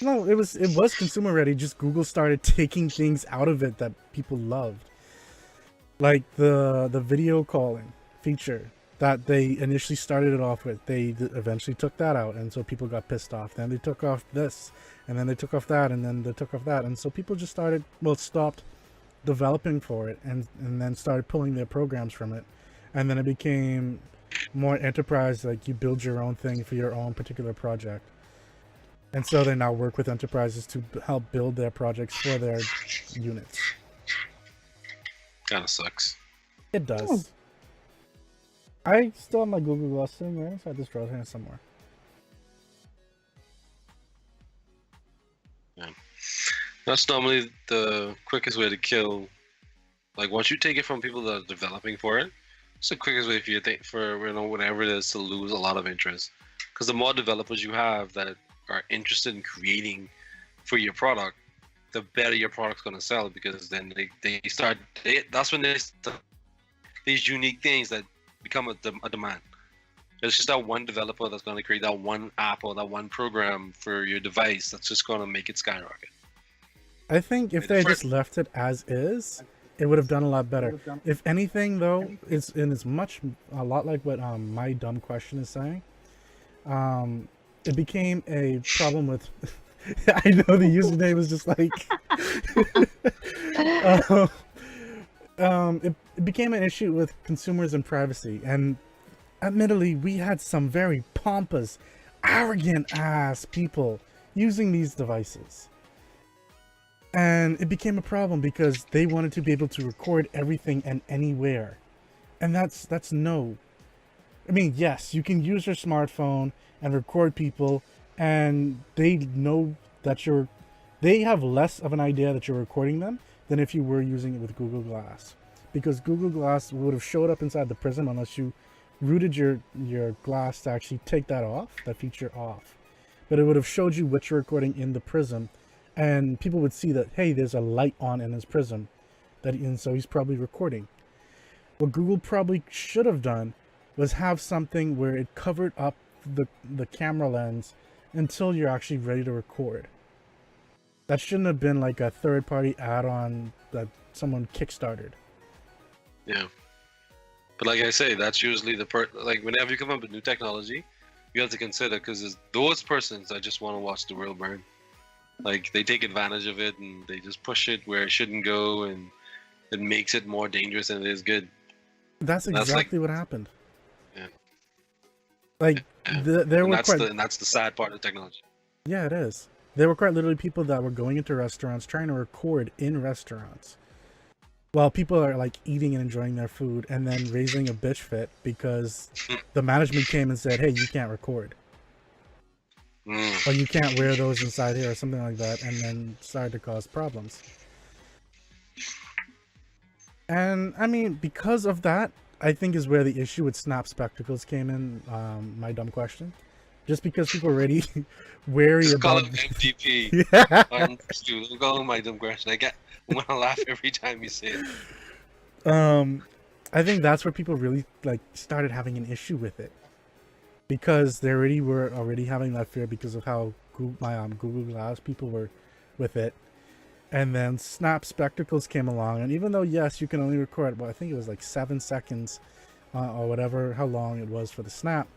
No, it was consumer ready. Just Google started taking things out of it that people loved, like the video calling feature that they initially started it off with. They eventually took that out, and so people got pissed off. Then they took off this, and then they took off that, and then they took off that, and so people just stopped developing for it, and then started pulling their programs from it, and then it became more enterprise, like you build your own thing for your own particular project. And so they now work with enterprises to help build their projects for their units. Kind of sucks. It does. I still have my Google Glass sitting right inside this drawer here somewhere. Yeah. That's normally the quickest way to kill. Like once you take it from people that are developing for it, it's the quickest way for whatever it is to lose a lot of interest. Because the more developers you have that are interested in creating for your product, the better your product's going to sell, because then that's when they start these unique things that become a demand. It's just that one developer that's going to create that one app or that one program for your device that's just going to make it skyrocket. I think if they just left it as is, it would have done a lot better. If anything, though, it's a lot like what my dumb question is saying. It became a problem with. I know the username is just like. It became an issue with consumers and privacy, and admittedly, we had some very pompous, arrogant ass people using these devices. And it became a problem because they wanted to be able to record everything and anywhere. And that's no. I mean, yes, you can use your smartphone and record people, and they know that they have less of an idea that you're recording them than if you were using it with Google Glass. Because Google Glass would have showed up inside the Prism unless you rooted your glass to actually take that feature off. But it would have showed you what you're recording in the Prism, and people would see that, hey, there's a light on in his Prism, and so he's probably recording. What Google probably should have done was have something where it covered up the camera lens until you're actually ready to record. That shouldn't have been like a third-party add-on that someone kickstarted. Yeah. But like I say, that's usually like whenever you come up with new technology, you have to consider, because it's those persons that just want to watch the world burn. Like they take advantage of it and they just push it where it shouldn't go, and it makes it more dangerous than it is good. That's exactly what happened. Yeah. Like that's the sad part of technology. Yeah, it is. There were quite literally people that were going into restaurants trying to record in restaurants while people are like eating and enjoying their food, and then raising a bitch fit because the management came and said, hey, you can't record. Or you can't wear those inside here or something like that, and then started to cause problems. And I mean, because of that, I think is where the issue with Snap Spectacles came in. My dumb question. Just because people are already wary just about... call him MTP. Yeah. Don't call him my dumb question. I want to laugh every time you say it. I think that's where people really like started having an issue with it. Because they were already having that fear because of how Google Glass people were with it. And then Snap Spectacles came along, and even though yes, you can only record, well, I think it was like 7 seconds or whatever, how long it was for the Snap,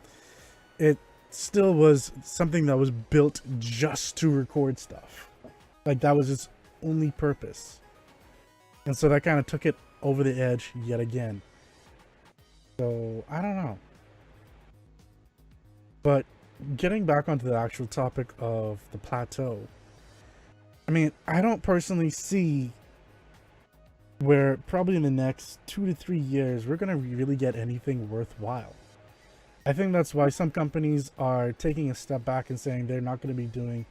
it still was something that was built just to record stuff. Like that was its only purpose. And so that kind of took it over the edge yet again. So I don't know. But getting back onto the actual topic of the plateau, I mean, I don't personally see where probably in the next 2 to 3 years we're going to really get anything worthwhile. I think that's why some companies are taking a step back and saying they're not going to be doing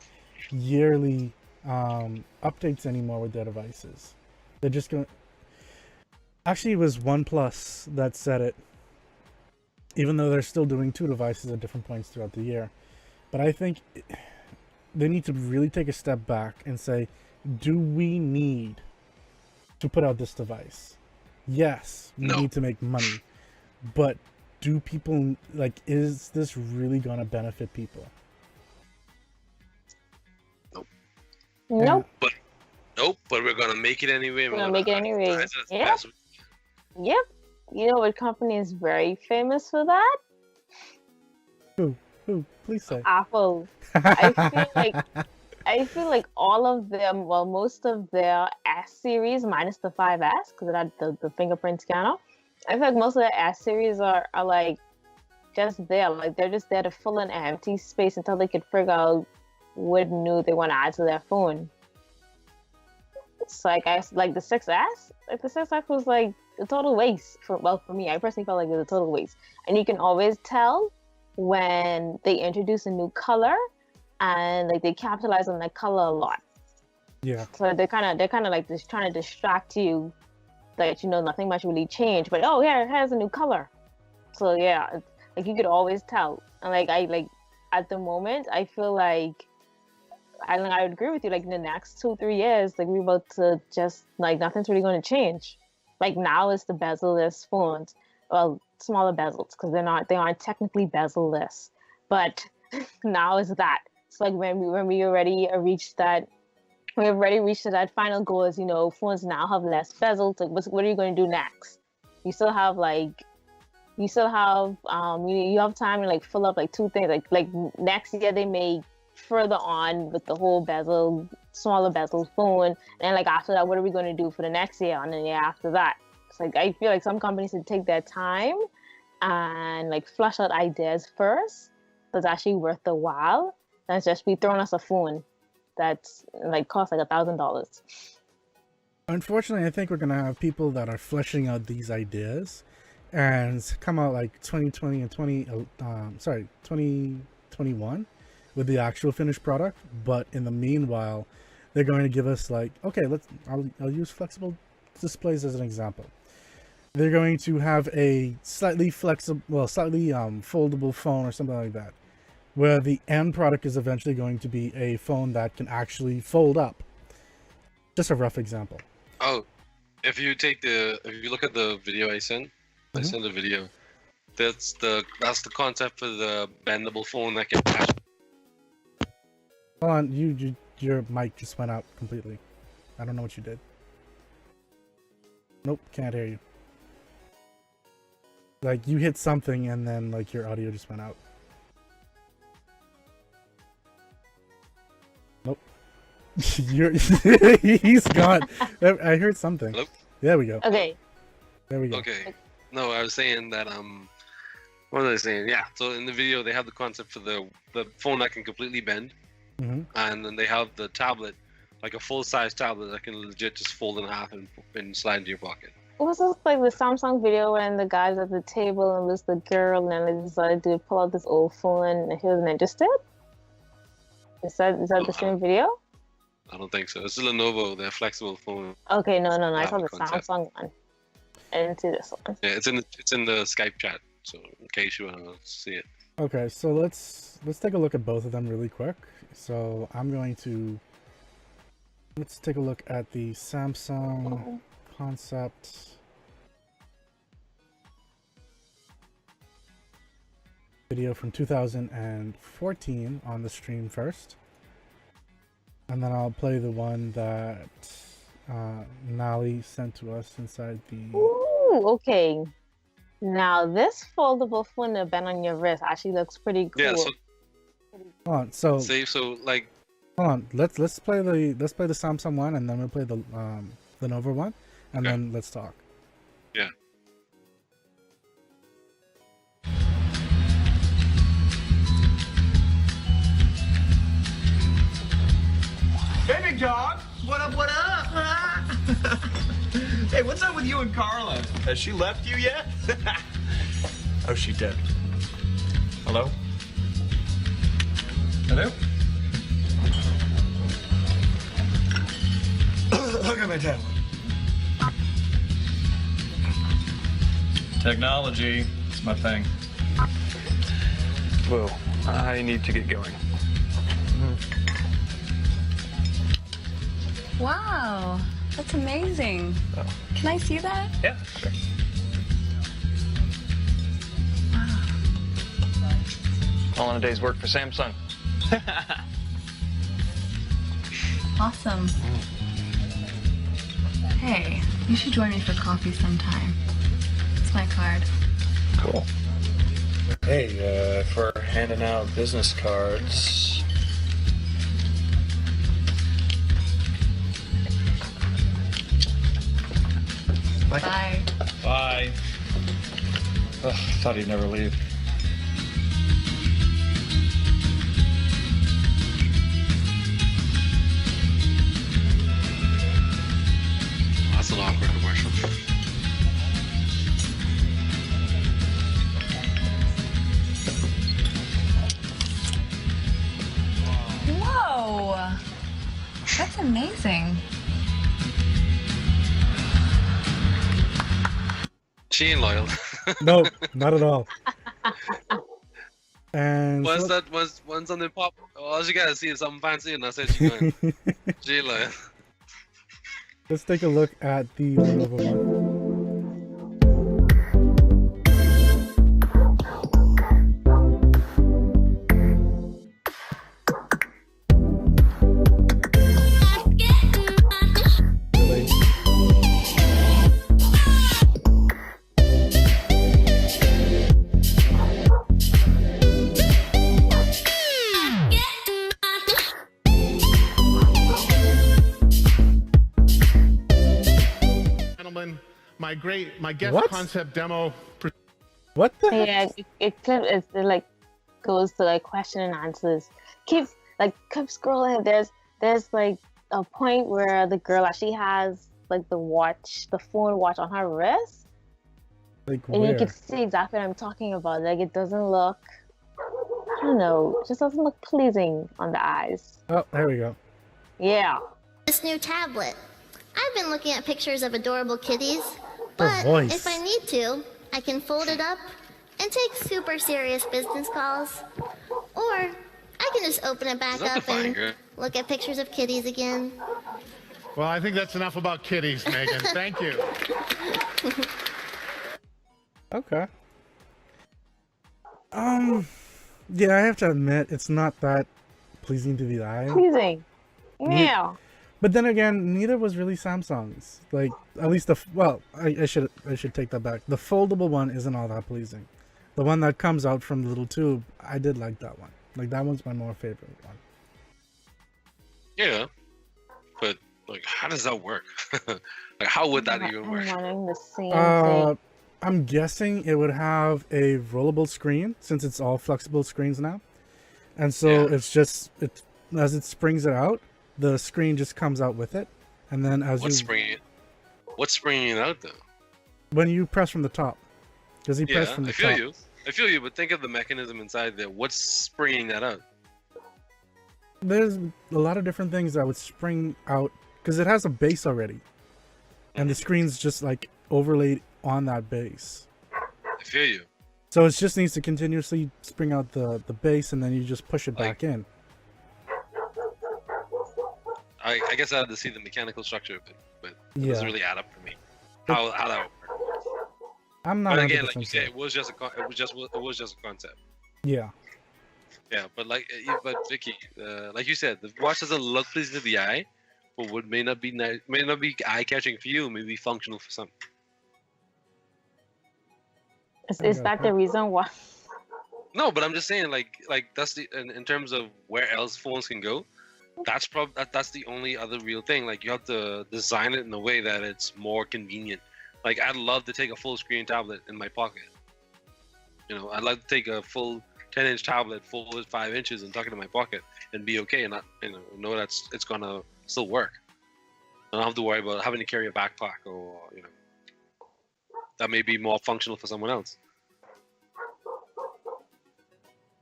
yearly updates anymore with their devices. They're just going to... Actually, it was OnePlus that said it, even though they're still doing 2 devices at different points throughout the year. But I think they need to really take a step back and say, do we need to put out this device? Yes, we need to make money, but do people, like, is this really gonna benefit people? Nope. But we're gonna make it anyway. We're gonna make it anyway. Yeah. Yep. You know what company is very famous for that? Who? Please say. Apple. I feel like all of them, well, most of their S series, minus the 5S, because it had the fingerprint scanner. I feel like most of the S series are like just there. Like they're just there to fill in empty space until they could figure out what new they want to add to their phone. It's like the 6S. Like the 6S was like a total waste. For me, I personally felt like it was a total waste. And you can always tell when they introduce a new color and like they capitalize on that color a lot. Yeah. So they're kind of like just trying to distract you that nothing much really changed, but oh yeah, it has a new color. So yeah, like you could always tell. And like at the moment, I feel like I would agree with you. Like in the next 2-3 years, like we're about to just like nothing's really going to change. Like now it's the bezel-less phones, well, smaller bezels because they aren't technically bezel-less, but now it's that. It's like when we already reached that. We've already reached that final goal is, phones now have less bezels. Like, what are you going to do next? You still have you have time to like fill up like 2 things. Like next year they may further on with the whole smaller bezel phone. And like after that, what are we going to do for the next year and then the year after that? It's like, I feel like some companies should take their time and like flush out ideas first that's actually worth the while. Than just be throwing us a phone that's like costs like $1,000. Unfortunately, I think we're gonna have people that are fleshing out these ideas and come out like 2020 and 2021 with the actual finished product. But in the meanwhile, they're going to give us like, okay, I'll use flexible displays as an example. They're going to have a slightly foldable phone or something like that, where the end product is eventually going to be a phone that can actually fold up. Just a rough example. Oh, if you look at the video I sent a video. That's the concept for the bendable phone that can patch. Hold on, your mic just went out completely. I don't know what you did. Nope, can't hear you. Like you hit something and then like your audio just went out. Nope. He's gone. I heard something. Hello? There we go. Okay. There we go. Okay. No, I was saying that what was I saying? Yeah. So in the video they have the concept for the phone that can completely bend, and then they have the tablet, like a full-size tablet that can legit just fold in half and slide into your pocket. Was this like the Samsung video when the guys at the table and there's the girl and they decided to pull out this old phone and he wasn't interested? Is that the same video? I don't think so. It's a Lenovo, their flexible phone. Okay, no. I saw the concept. Samsung one. I didn't see this one. Yeah, it's in the Skype chat. So in case you want to see it. Okay, so let's take a look at both of them really quick. So I'm going to let's take a look at the Samsung concept video from 2014 on the stream first, and then I'll play the one that Nally sent to us inside the. Ooh, okay. Now this foldable phone that bend on your wrist actually looks pretty cool. Yeah. So, hold on. So like. Hold on. Let's play the Samsung one, and then we'll play the Lenovo one, and then let's talk. Yeah. Hey, big dog. What up, what up? Hey, what's up with you and Carla? Has she left you yet? Oh, she did. Hello? Hello? Look at my tablet. Technology, it's my thing. Whoa, I need to get going. Wow, that's amazing. Oh. Can I see that? Yeah, sure. Wow. All in a day's work for Samsung. Awesome. Hey, you should join me for coffee sometime. It's my card. Cool. Hey, for handing out business cards. Bye. Bye. Ugh, thought he'd never leave. That's an awkward commercial. Whoa, that's amazing. She ain't loyal. No, not at all. And once on the pop, all she gotta see is something fancy, and that's it. She going. She ain't loyal. let's take a look at the Lenovo one. My guest What? concept demo. What the heck? Yeah, it like goes to like question and answers. Keep scrolling. There's like a point where the girl actually has like the phone watch on her wrist, Like and where? you can see exactly what I'm talking about. Like it doesn't look, I don't know, it just doesn't look pleasing on the eyes. Oh, there we go. Yeah. This new tablet. I've been looking at pictures of adorable kitties, Her but voice. if I need to, I can fold it up and take super serious business calls. Or I can just open it back Is that up the and finger? look at pictures of kitties again. Well, I think that's enough about kitties, Megan. Thank you. Okay. Yeah, I have to admit it's not that pleasing to the eye. Pleasing. Yeah. But then again, neither was really Samsung's. Like, at least I should take that back. The foldable one isn't all that pleasing. The one that comes out from the little tube, I did like that one. Like, that one's my more favorite one. Yeah, but Like, how does that work? Like, how would that even work? I'm wondering the same thing. I'm guessing it would have a rollable screen since it's all flexible screens now, and so it's just as it springs it out, the screen just comes out with it, and then as What's springing it out though? When you press from the top, because he pressed from the top. I feel you, but think of the mechanism inside there. What's springing that out? There's a lot of different things that would spring out because it has a base already, and the screen's just like overlaid on that base. I feel you. So it just needs to continuously spring out the base, and then you just push it back in. I guess I had to see the mechanical structure of it, but it doesn't really add up for me. How that would work. I'm not. But again, like you said, it was just a concept. Yeah. Yeah, but Vicky, like you said, the watch doesn't look pleasing to the eye, but what may not be eye-catching for you may be functional for some. Is that the reason why? No, but I'm just saying, like that's the in terms of where else phones can go. That's the only other real thing. Like you have to design it in a way that it's more convenient. Like I'd love to take a full screen tablet in my pocket. You know, I'd like to take a full 10-inch tablet, folded 5 inches, and tuck it in my pocket and be okay, and not know that it's gonna still work. I don't have to worry about having to carry a backpack or that may be more functional for someone else.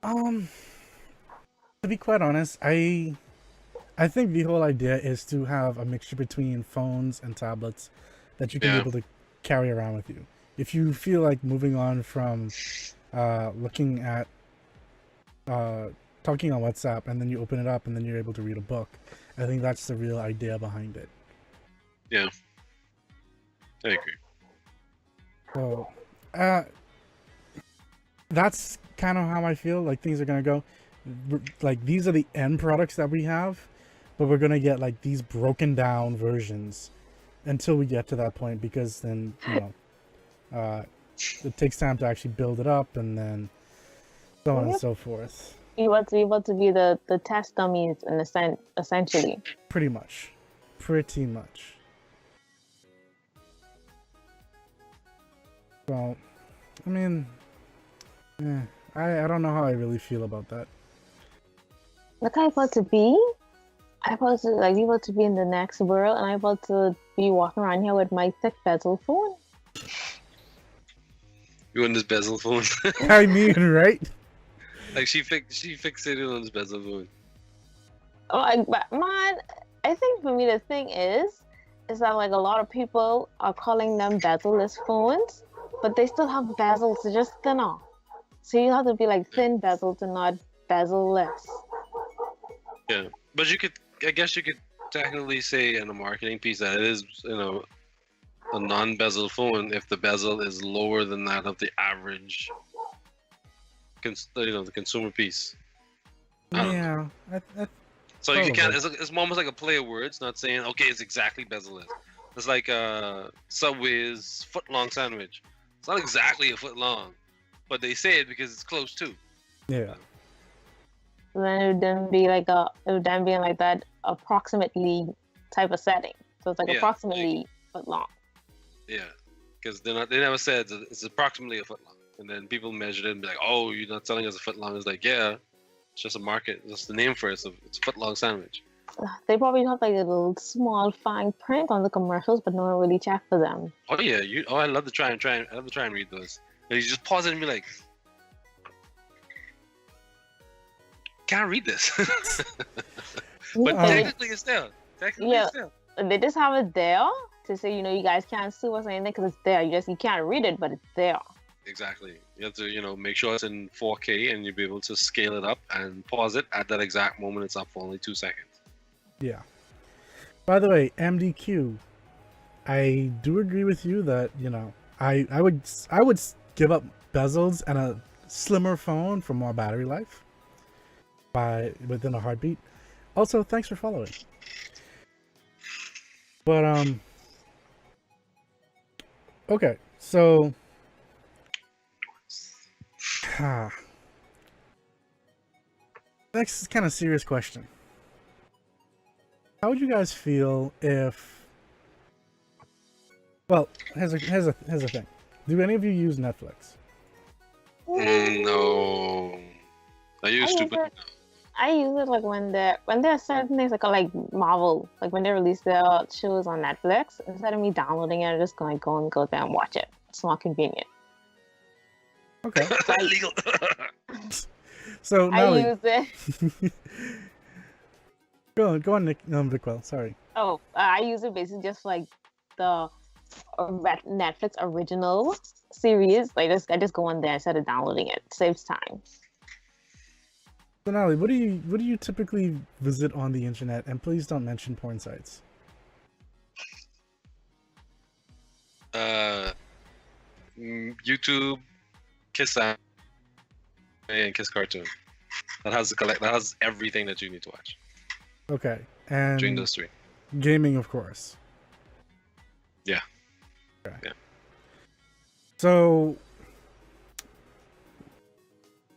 To be quite honest, I think the whole idea is to have a mixture between phones and tablets that you can be able to carry around with you. If you feel like moving on from looking at talking on WhatsApp and then you open it up and then you're able to read a book, I think that's the real idea behind it. Yeah, I agree. So, that's kind of how I feel like things are gonna go. Like these are the end products that we have, but we're gonna get like these broken down versions until we get to that point, because then it takes time to actually build it up, and then so on and so forth. You want to be able to be the test dummies in a sense, essentially. Pretty much. Well, I mean, I don't know how I really feel about that. Look, I want to be. I want to be able to be in the next world, and I want to be walking around here with my thick bezel phone. You want this bezel phone? I mean, right? Like she fixated on this bezel phone. Oh, but man, I think for me the thing is that like a lot of people are calling them bezel-less phones, but they still have bezels, they're just thinner. So you have to be like thin bezel to not bezel-less. Yeah, but I guess you could technically say in a marketing piece that it is, a non-bezel phone if the bezel is lower than that of the average, the consumer piece. Yeah. So you can't. It's almost like a play of words, not saying okay, it's exactly bezel-less. It's like Subway's foot-long sandwich. It's not exactly a foot long, but they say it because it's close to. Yeah. Then it would then be like in like that approximately type of setting. So it's like approximately foot long. Yeah, because they never said it's approximately a foot long, and then people measured it and be like, oh, you're not selling us a foot long. It's like, yeah, it's just a market. It's just the name for it. So it's a foot long sandwich. They probably have like a little small fine print on the commercials, but no one really checked for them. Oh yeah, I love to try and read those. And you just pause it and be like, can't read this. But technically it's there. They just have it there to say, you guys can't sue us or anything because it's there. You can't read it, but it's there. Exactly. You have to, make sure it's in 4K and you'll be able to scale it up and pause it at that exact moment it's up for only 2 seconds. Yeah. By the way, MDQ, I do agree with you that, I would give up bezels and a slimmer phone for more battery life within a heartbeat. Also, thanks for following. But okay, so next is kind of serious question. how would you guys feel if? Well, here's a thing. Do any of you use Netflix? No, I used to, but I use it like when there are certain things like Marvel, like when they release their shows on Netflix. Instead of me downloading it, I'm just gonna go there and watch it. It's more convenient. Okay. Legal. So Nally, I use it. go on, Nick. Vicquell. Sorry. Oh, I use it basically just like the Netflix original series. Like I just go on there instead of downloading it. Saves time. So Nally, what do you typically visit on the internet? And please don't mention porn sites. YouTube, Kiss Anime, and Kiss Cartoon. That has everything that you need to watch. Okay, and Between those three. Gaming, of course. Yeah. Okay. Yeah. So,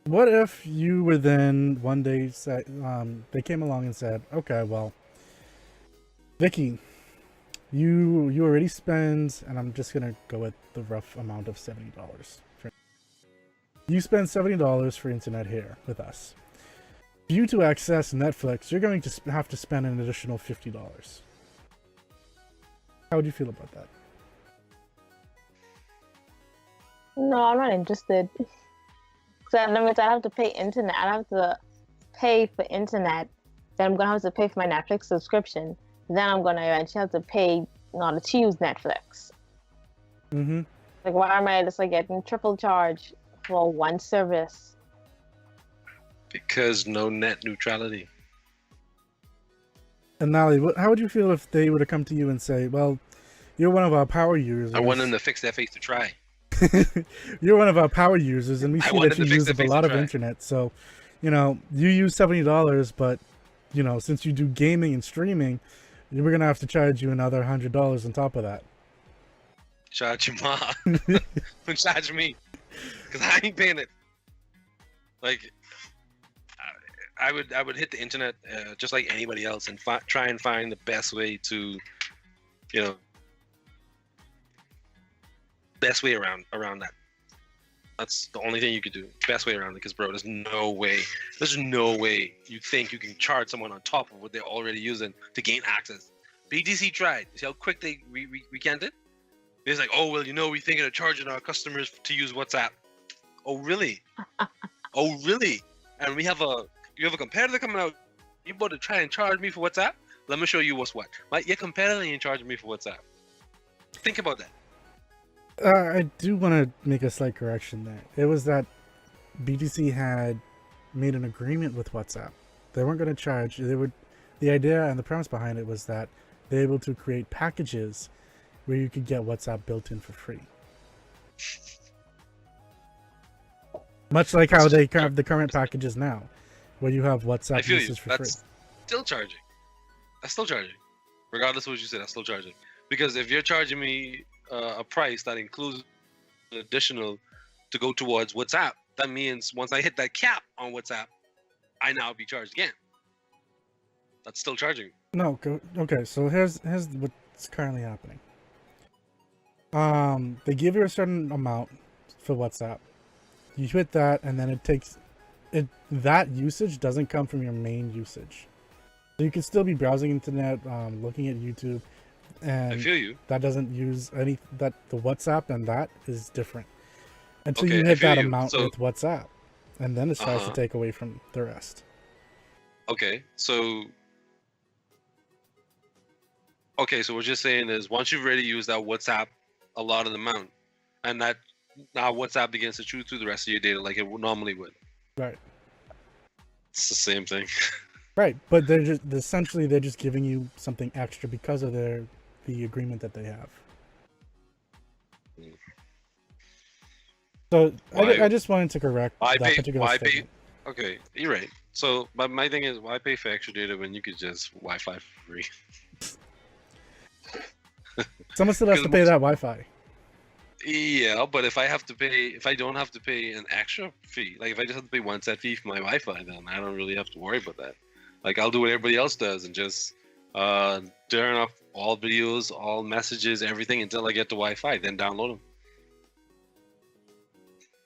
what if you were then one day they came along and said, "Okay, well, Vicky, you already spend," and I'm just gonna go with the rough amount of $70. You spend $70 for internet here with us. For you to access Netflix, you're going to have to spend an additional $50. How would you feel about that? No, I'm not interested. So that means I have to pay internet. I have to pay for internet. Then I'm gonna have to pay for my Netflix subscription. Then I'm gonna eventually have to pay in order to use Netflix. Mm-hmm. Like, why am I just like getting triple charge for one service? Because no net neutrality. And Nally, how would you feel if they were to come to you and say, "Well, you're one of our power users. I want them to fix their face to try. You're one of our power users, and we see that you use up a lot of internet. So, you use $70, but since you do gaming and streaming, we're gonna have to charge you another $100 on top of that." Charge your mom. Don't charge me, because I ain't paying it. Like, I would hit the internet just like anybody else and try and find the best way to, best way around that. That's the only thing you could do. Best way around it, because bro, there's no way you think you can charge someone on top of what they're already using to gain access. BTC tried. See how quick they recanted? It's like, oh well, we thinking of charging our customers to use WhatsApp. Oh really? Oh really? And you have a competitor coming out. You about to try and charge me for WhatsApp? Let me show you what's what. Your competitor ain't charging me for WhatsApp. Think about that. I do want to make a slight correction there. It was that BTC had made an agreement with WhatsApp. They weren't going to charge. The idea and the premise behind it was that they're able to create packages where you could get WhatsApp built in for free. Much like how they have the current packages now, where you have WhatsApp usage for free. Still charging. That's still charging. Regardless of what you said, that's still charging. Because if you're charging me a price that includes an additional to go towards WhatsApp, that means once I hit that cap on WhatsApp, I now be charged again. That's still charging. No, okay. So here's what's currently happening. They give you a certain amount for WhatsApp. You hit that, and then that usage doesn't come from your main usage. So you can still be browsing internet, looking at YouTube, and I feel you. That doesn't use the WhatsApp, and that is different until you hit that amount with WhatsApp, and then it starts to take away from the rest. Okay, so what you're saying is once you've already used that WhatsApp a lot of the amount, and that now WhatsApp begins to chew through the rest of your data like it normally would. Right. It's the same thing. Right, but they're just giving you something extra because of the agreement that they have. So I just wanted to correct that particular statement. Okay, you're right. So my thing is, why pay for extra data when you could just Wi-Fi for free? Someone still has to pay that Wi-Fi. Yeah, but if I don't have to pay an extra fee, like if I just have to pay one set fee for my Wi-Fi, then I don't really have to worry about that. Like I'll do what everybody else does and just Turn off all videos, all messages, everything until I get the Wi-Fi. Then download them.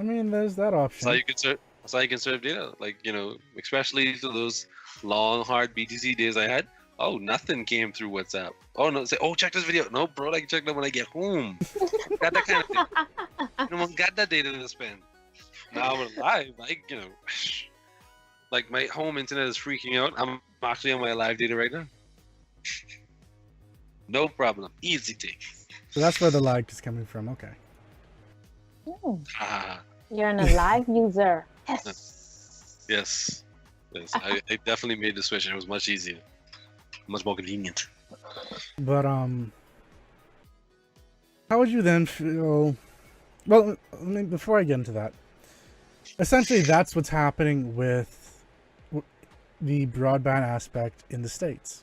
I mean, there's that option. That's how you can serve. That's how you can serve data. Like, you know, especially to those long, hard BTC days I had. Oh, nothing came through WhatsApp. Oh no, say, oh, check this video. No, bro, I can check that when I get home. Got that kind of thing. No one got that data to spend. Now we're live. You know, like my home internet is freaking out. I'm actually on my live data right now. No problem. Easy take. So that's where the lag is coming from. Okay. You're a live user. Yes. Yes. I definitely made the switch and it was much easier. Much more convenient. But how would you then feel? Well, I mean, before I get into that, essentially that's what's happening with the broadband aspect in the States,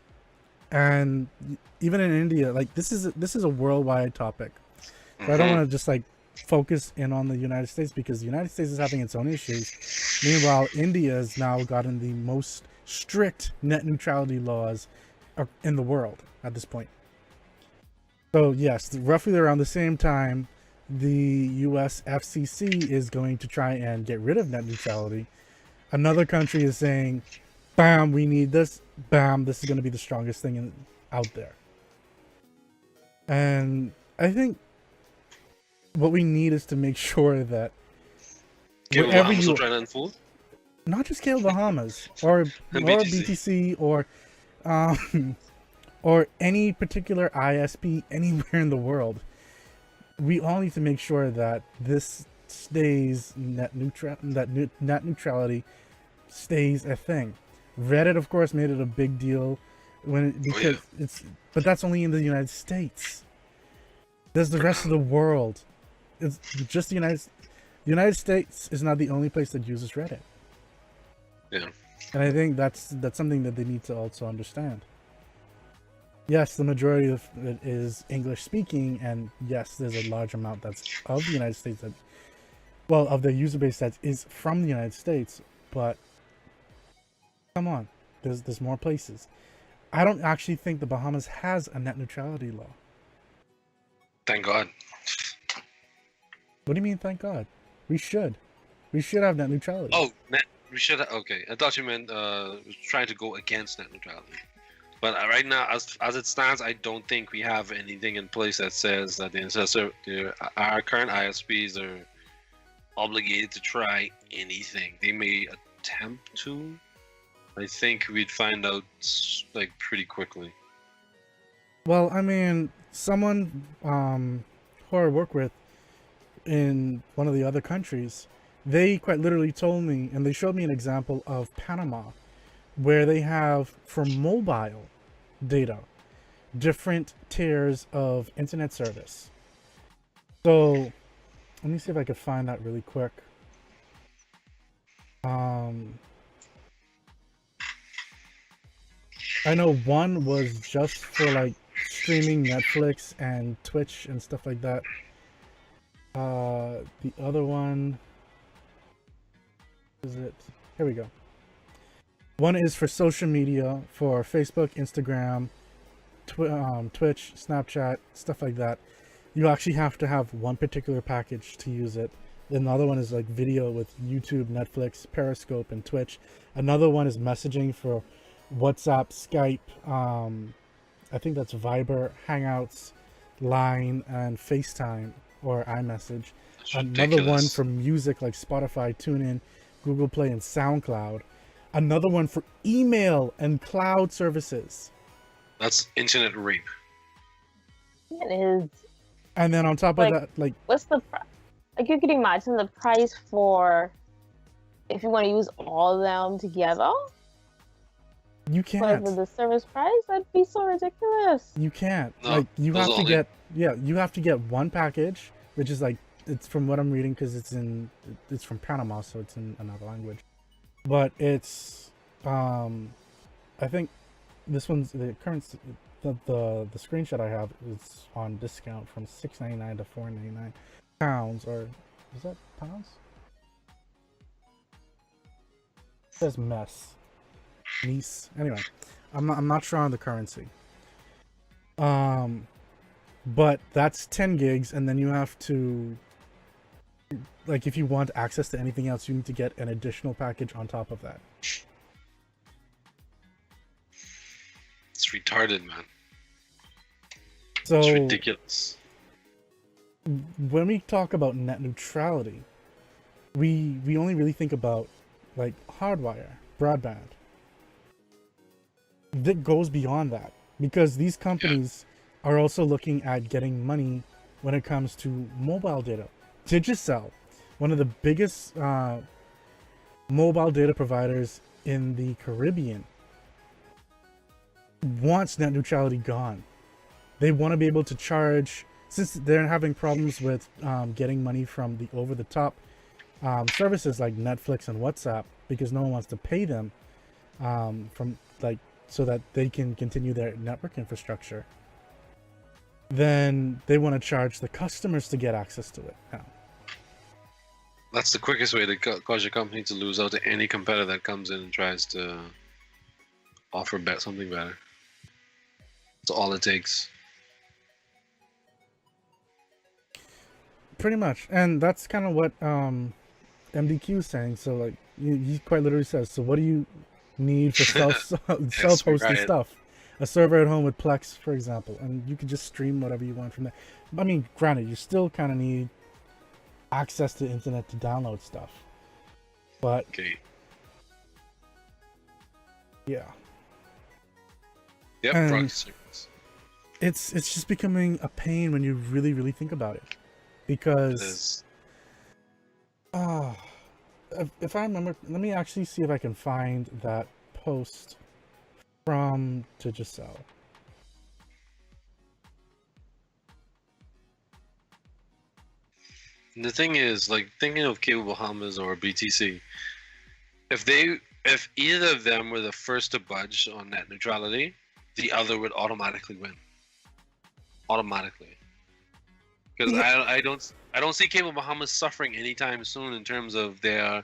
and even in India. Like this is a worldwide topic. So I don't want to just like focus in on the United States because the United States is having its own issues. Meanwhile, India has now gotten the most strict net neutrality laws in the world at this point. So yes, roughly around the same time, the US FCC is going to try and get rid of net neutrality. Another country is saying, bam, we need this. Bam, this is going to be the strongest thing out there. And I think what we need is to make sure that wherever you trying to unfold, not just Cable Bahamas or BTC or any particular ISP anywhere in the world, we all need to make sure that this stays net neutrality stays a thing. Reddit, of course, made it a big deal but that's only in the United States. There's the rest of the world. It's just the United States is not the only place that uses Reddit. Yeah. And I think that's something that they need to also understand. Yes, the majority of it is English speaking, and yes, there's a large amount that's of the United States of their user base that is from the United States, but come on, there's more places. I don't actually think the Bahamas has a net neutrality law. Thank God. What do you mean, thank God? We should have net neutrality. Oh, we should have, okay. I thought you meant trying to go against net neutrality. But right now, as it stands, I don't think we have anything in place that says that our current ISPs are obligated to try anything. They may attempt to. I think we'd find out like pretty quickly. Well, I mean, someone who I work with in one of the other countries, they quite literally told me, and they showed me an example of Panama, where they have, for mobile data, different tiers of internet service. So let me see if I could find that really quick. I know one was just for like streaming Netflix and Twitch and stuff like that. The other one, is it? Here we go. One is for social media, for Facebook, Instagram, Twitch, Snapchat, stuff like that. You actually have to have one particular package to use it. Another one is like video with YouTube, Netflix, Periscope, and Twitch. Another one is messaging for WhatsApp, Skype, I think that's Viber, Hangouts, Line, and FaceTime or iMessage. Another one for music like Spotify, TuneIn, Google Play, and SoundCloud. Another one for email and cloud services. That's internet rape. It is. And then on top of that, like, what's the like? You can imagine the price for if you want to use all of them together. You can't. But with the service price, that'd be so ridiculous. You can't. No, like, you have to only... get, you have to get one package, which is like, it's from what I'm reading because it's from Panama, so it's in another language. But it's, I think this one's the current, the screenshot I have is on discount from $6.99 to $4.99 pounds, or is that pounds? It says mess. Nice. Anyway, I'm not sure on the currency. But that's 10 gigs, and then you have to, like, if you want access to anything else, you need to get an additional package on top of that. It's retarded, man. So it's ridiculous. When we talk about net neutrality, we only really think about like hardwire, broadband. That goes beyond that, because these companies are also looking at getting money when it comes to mobile data. Digicel, one of the biggest mobile data providers in the Caribbean, wants net neutrality gone. They want to be able to charge, since they're having problems with getting money from the over-the-top services like Netflix and WhatsApp, because no one wants to pay them from like so that they can continue their network infrastructure. Then they want to charge the customers to get access to it now. That's the quickest way to cause your company to lose out to any competitor that comes in and tries to offer something better. That's all it takes. Pretty much. And that's kind of what MDQ is saying. So like he quite literally says, so what do you need for self-hosted stuff? A server at home with Plex, for example, and you can just stream whatever you want from there. I mean, granted, you still kind of need access to internet to download stuff, but yeah, and it's just becoming a pain when you really think about it, because if I remember, let me actually see if I can find that post from Digicel. The thing is, like, thinking of Cable Bahamas or BTC, if either of them were the first to budge on net neutrality, the other would automatically win. Automatically. Because I don't see Cable Bahamas suffering anytime soon in terms of their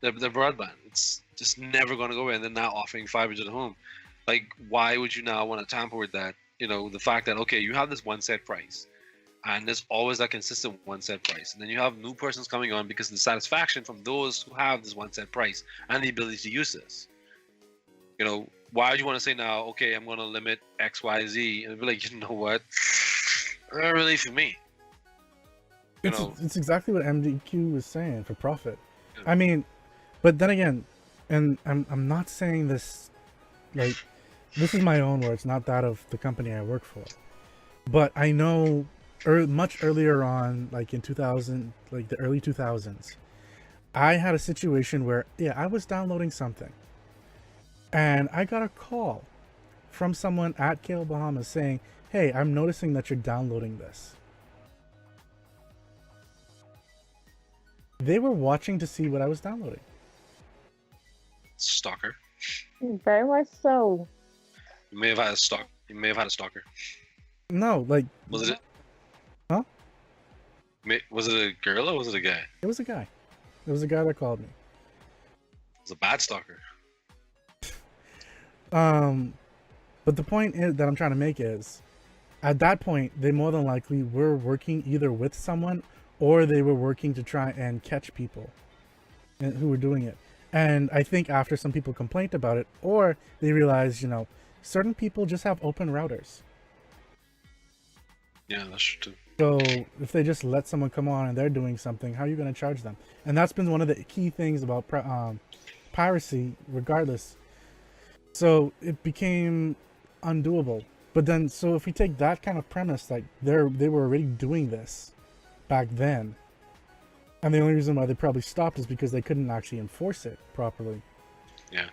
broadband. It's just never going to go away, and they're now offering fiber to the home. Like, why would you now want to tamper with that? You know, the fact that, okay, you have this one set price, and there's always that consistent one set price, and then you have new persons coming on because of the satisfaction from those who have this one set price and the ability to use this. You know, why would you want to say now, okay, I'm going to limit X, Y, Z, and be like, you know what, not really for me. It's exactly what MDQ was saying, for profit. I mean, but then again, and I'm not saying this, like, this is my own words, not that of the company I work for. But I know much earlier on, like in 2000, like the early 2000s, I had a situation where, I was downloading something, and I got a call from someone at Cable Bahamas saying, hey, I'm noticing that you're downloading this. They were watching to see what I was downloading. Stalker. Very much so. You may have had a stalker. No, like. Was it? Huh? Was it a girl or was it a guy? It was a guy. It was a guy that called me. It was a bad stalker. But the point that I'm trying to make is, at that point, they more than likely were working either with someone, or they were working to try and catch people who were doing it. And I think after some people complained about it, or they realized, you know, certain people just have open routers. Yeah, that's true. So if they just let someone come on and they're doing something, how are you going to charge them? And that's been one of the key things about piracy, regardless. So it became undoable. But then, so if we take that kind of premise, like they were already doing this back then, and the only reason why they probably stopped is because they couldn't actually enforce it properly. Yeah.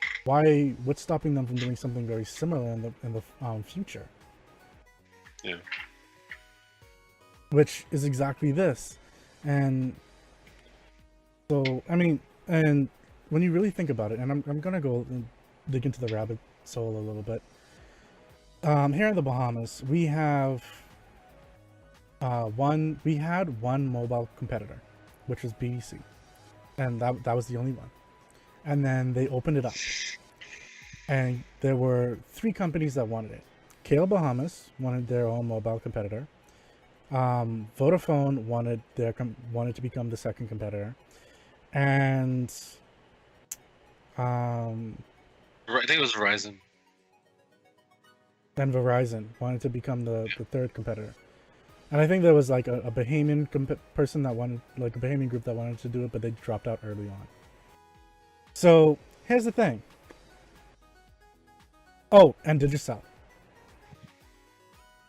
What's stopping them from doing something very similar in the future? Yeah. Which is exactly this. And so, I mean, and when you really think about it, and I'm gonna go and dig into the rabbit hole a little bit. Here in the Bahamas, we have we had one mobile competitor, which was BDC, and that was the only one. and then they opened it up. And there were 3 companies that wanted it. KL Bahamas wanted their own mobile competitor. Vodafone wanted to become the second competitor, and I think it was Verizon. And Verizon wanted to become the third competitor. And I think there was like a Bahamian person that wanted, like a Bahamian group that wanted to do it, but they dropped out early on. So here's the thing. Oh, and Digicel.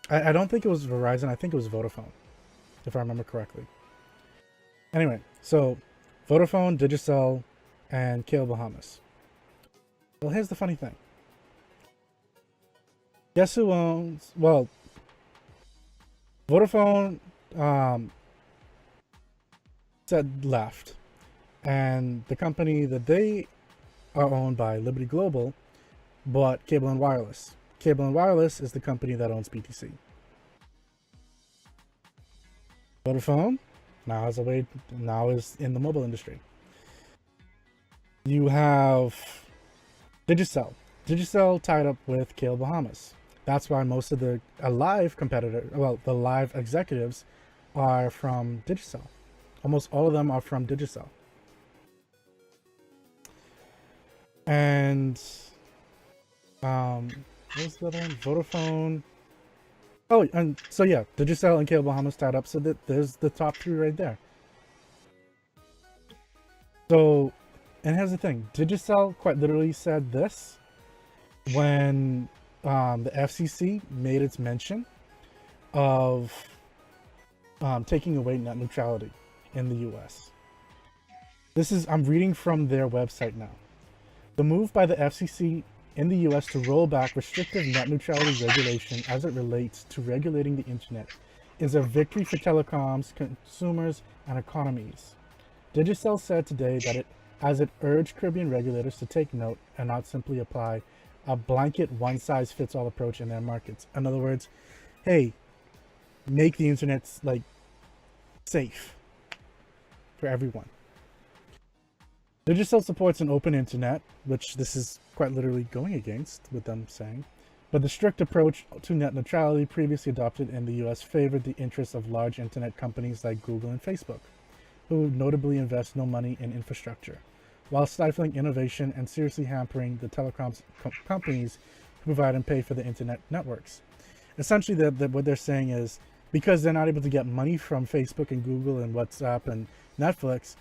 I don't think it was Verizon. I think it was Vodafone, if I remember correctly. Anyway, so Vodafone, Digicel, and KL Bahamas. Well, here's the funny thing. Guess who owns? Well, Vodafone said left, and the company that they are owned by, Liberty Global, bought Cable and Wireless. Cable and Wireless is the company that owns PTC. Vodafone now is in the mobile industry. You have Digicel. Digicel tied up with KL Bahamas. That's why most of the live executives are from Digicel. Almost all of them are from Digicel. And what was the other one? Vodafone. Oh, and so yeah, Digicel and KL Bahamas tied up, so that there's the top 3 right there. So, and here's the thing, Digicel quite literally said this when the FCC made its mention of taking away net neutrality in the US. I'm reading from their website now. The move by the FCC in the US to roll back restrictive net neutrality regulation as it relates to regulating the internet is a victory for telecoms, consumers, and economies. Digicel said today that it urged Caribbean regulators to take note and not simply apply a blanket one-size-fits-all approach in their markets. In other words, hey, make the internet like safe for everyone. Digicel supports an open internet, which this is quite literally going against, with them saying. But the strict approach to net neutrality previously adopted in the US favored the interests of large internet companies like Google and Facebook, who notably invest no money in infrastructure, while stifling innovation and seriously hampering the telecoms companies who provide and pay for the internet networks. Essentially, what they're saying is, because they're not able to get money from Facebook and Google and WhatsApp and Netflix,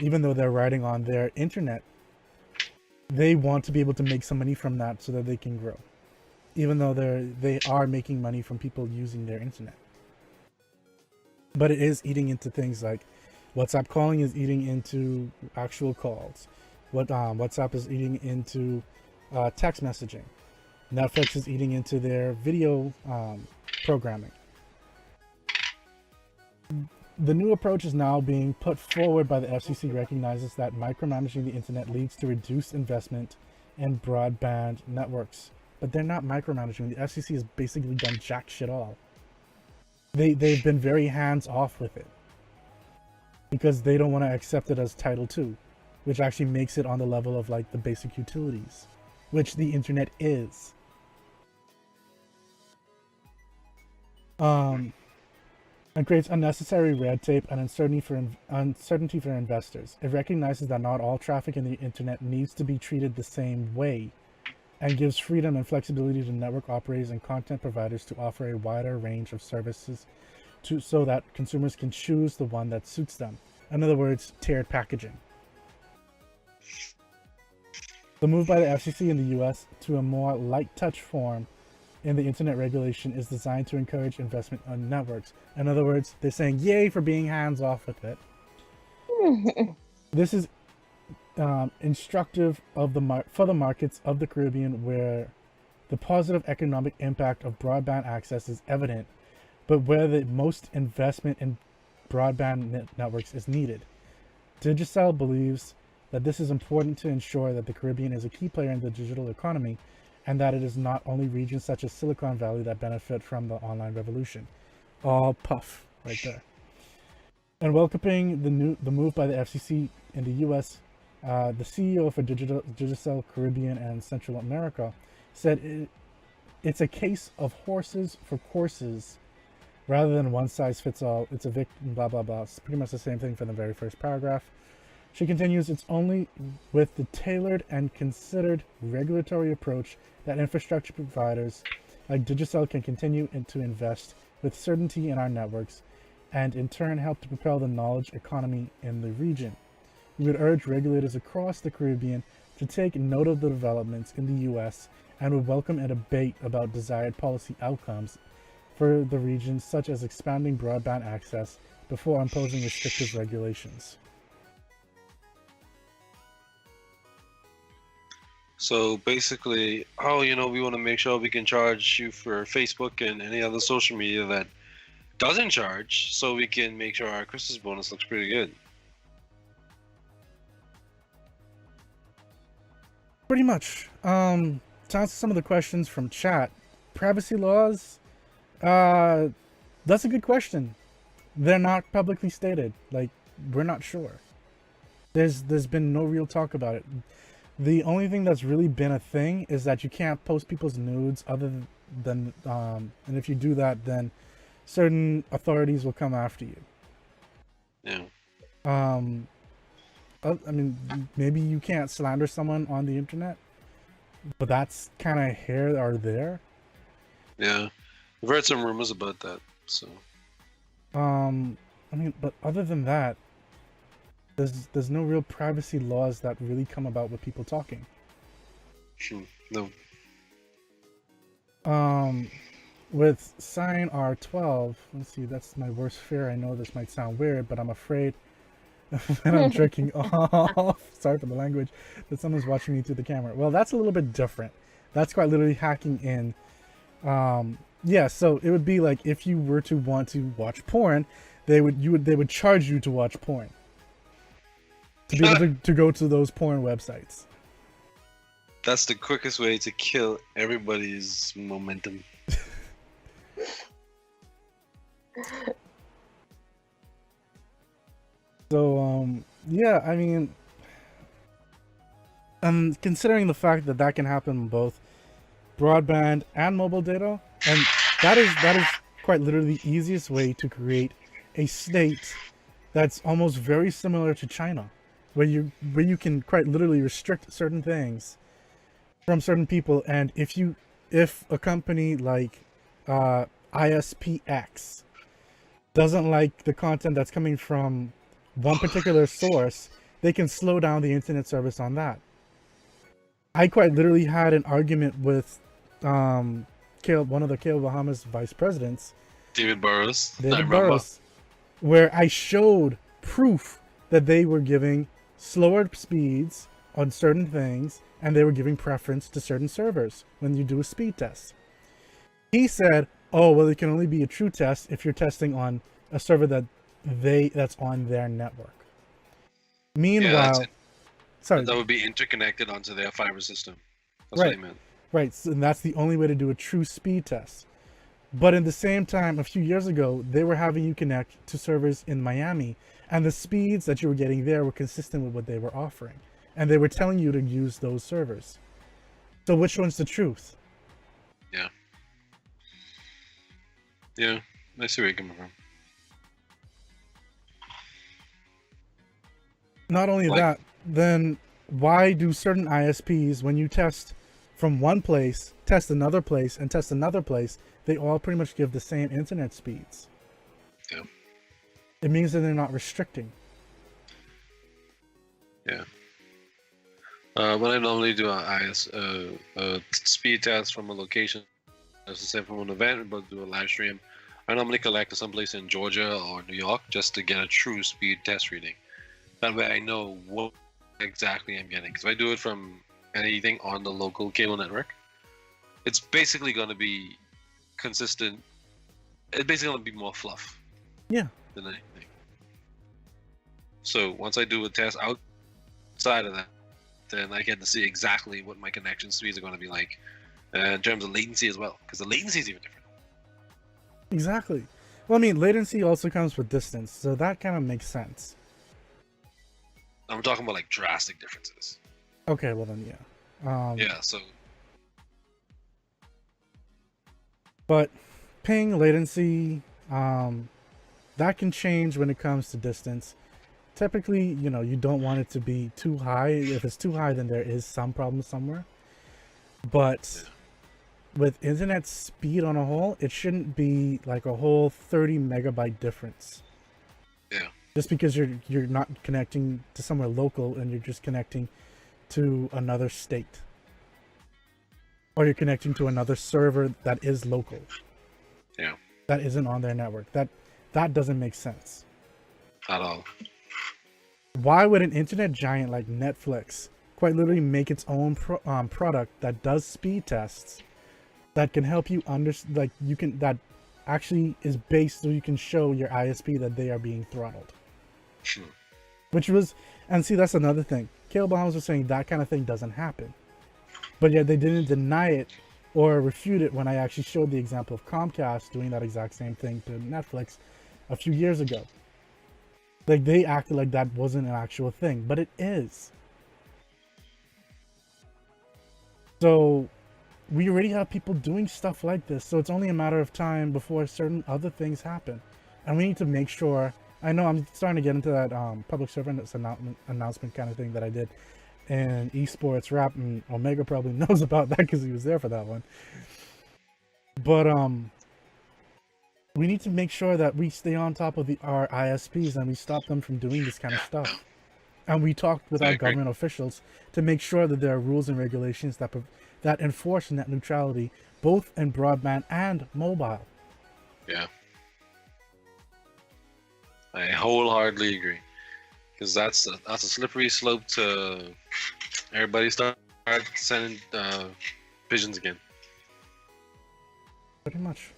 even though they're riding on their internet, they want to be able to make some money from that so that they can grow, even though they are making money from people using their internet. But it is eating into things like WhatsApp calling is eating into actual calls. WhatsApp is eating into text messaging. Netflix is eating into their video programming. The new approach is now being put forward by the FCC, recognizes that micromanaging the internet leads to reduced investment in broadband networks. But they're not micromanaging. The FCC has basically done jack shit all. They've been very hands-off with it, because they don't want to accept it as Title II, which actually makes it on the level of like the basic utilities, which the internet is. And creates unnecessary red tape and uncertainty for investors. It recognizes that not all traffic in the internet needs to be treated the same way, and gives freedom and flexibility to network operators and content providers to offer a wider range of services so that consumers can choose the one that suits them. In other words, tiered packaging. The move by the FCC in the US to a more light touch form in the internet regulation is designed to encourage investment on networks. In other words, they're saying yay for being hands off with it. This is instructive of for the markets of the Caribbean, where the positive economic impact of broadband access is evident, but where the most investment in broadband networks is needed. Digicel believes that this is important to ensure that the Caribbean is a key player in the digital economy, and that it is not only regions such as Silicon Valley that benefit from the online revolution. All puff right there. And welcoming the move by the FCC in the US the CEO for Digicel Caribbean and Central America, said it's a case of horses for courses rather than one size fits all. It's a victim, blah, blah, blah. It's pretty much the same thing for the very first paragraph. She continues, it's only with the tailored and considered regulatory approach that infrastructure providers like Digicel can continue to invest with certainty in our networks and in turn help to propel the knowledge economy in the region. We would urge regulators across the Caribbean to take note of the developments in the U.S. and would welcome a debate about desired policy outcomes for the region, such as expanding broadband access before imposing restrictive regulations. So basically, we want to make sure we can charge you for Facebook and any other social media that doesn't charge, so we can make sure our Christmas bonus looks pretty good. Pretty much. To answer some of the questions from chat, privacy laws, that's a good question. They're not publicly stated. Like, we're not sure. There's been no real talk about it. The only thing that's really been a thing is that you can't post people's nudes other than, and if you do that, then certain authorities will come after you. Yeah. I mean, maybe you can't slander someone on the internet, but that's kind of here or there. Yeah. I've heard some rumors about that, so. I mean, but other than that, there's no real privacy laws that really come about with people talking. No. With sign R12, let's see, that's my worst fear. I know this might sound weird, but I'm afraid when I'm jerking off, sorry for the language, that someone's watching me through the camera. Well, that's a little bit different. That's quite literally hacking in. Yeah, so it would be like if you were to want to watch porn, they would charge you to watch porn. To be able to go to those porn websites. That's the quickest way to kill everybody's momentum. So, yeah, I mean, and considering the fact that that can happen on both broadband and mobile data, and that is quite literally the easiest way to create a state that's almost very similar to China, where you can quite literally restrict certain things from certain people, and if a company like ISPX doesn't like the content that's coming from one particular source, they can slow down the internet service on that. I quite literally had an argument with one of the Kale Bahamas vice presidents, David Burrows, where I showed proof that they were giving slower speeds on certain things and they were giving preference to certain servers when you do a speed test. He said, oh, well, it can only be a true test if you're testing on a server that's on their network. Meanwhile, that would be interconnected onto their fiber system. That's right, what he meant. Right, so, and that's the only way to do a true speed test. But at the same time, a few years ago, they were having you connect to servers in Miami, and the speeds that you were getting there were consistent with what they were offering. And they were telling you to use those servers. So which one's the truth? Yeah. Yeah, I see where you're coming from. Not only that, then why do certain ISPs, when you test from one place, test another place, and test another place, they all pretty much give the same internet speeds? Yeah. It means that they're not restricting. Yeah. When I normally do a speed test from a location, as I said, from an event, but do a live stream, I normally collect to someplace in Georgia or New York just to get a true speed test reading. That way I know what exactly I'm getting. Because if I do it from anything on the local cable network, it's basically going to be consistent. It's basically going to be more fluff. Yeah. Than anything. So once I do a test outside of that, then I get to see exactly what my connection speeds are going to be like in terms of latency as well, because the latency is even different. Exactly. Well, I mean, latency also comes with distance, so that kind of makes sense. I'm talking about like drastic differences. Okay, well then, yeah. Yeah, so. But ping, latency, that can change when it comes to distance. Typically, you know, you don't want it to be too high. If it's too high, then there is some problem somewhere. But with internet speed on a whole, it shouldn't be like a whole 30 megabyte difference. Yeah. Just because you're not connecting to somewhere local and you're just connecting to another state. Or you're connecting to another server that is local. Yeah. That isn't on their network. That doesn't make sense. At all. Why would an internet giant like Netflix quite literally make its own product that does speed tests that can help you that actually is based so you can show your ISP that they are being throttled? Which was, and see, that's another thing. Caleb Bahamas was saying that kind of thing doesn't happen. But yet they didn't deny it or refute it when I actually showed the example of Comcast doing that exact same thing to Netflix a few years ago. Like, they acted like that wasn't an actual thing, but it is. So we already have people doing stuff like this, so it's only a matter of time before certain other things happen. And we need to make sure, I know I'm starting to get into that public servant announcement kind of thing that I did in Esports Wrap, and Omega probably knows about that because he was there for that one. But we need to make sure that we stay on top of our ISPs and we stop them from doing this kind of stuff. And we talked with our government officials to make sure that there are rules and regulations that enforce net neutrality, both in broadband and mobile. Yeah. I wholeheartedly agree. Because that's a slippery slope to everybody start sending pigeons again. Pretty much.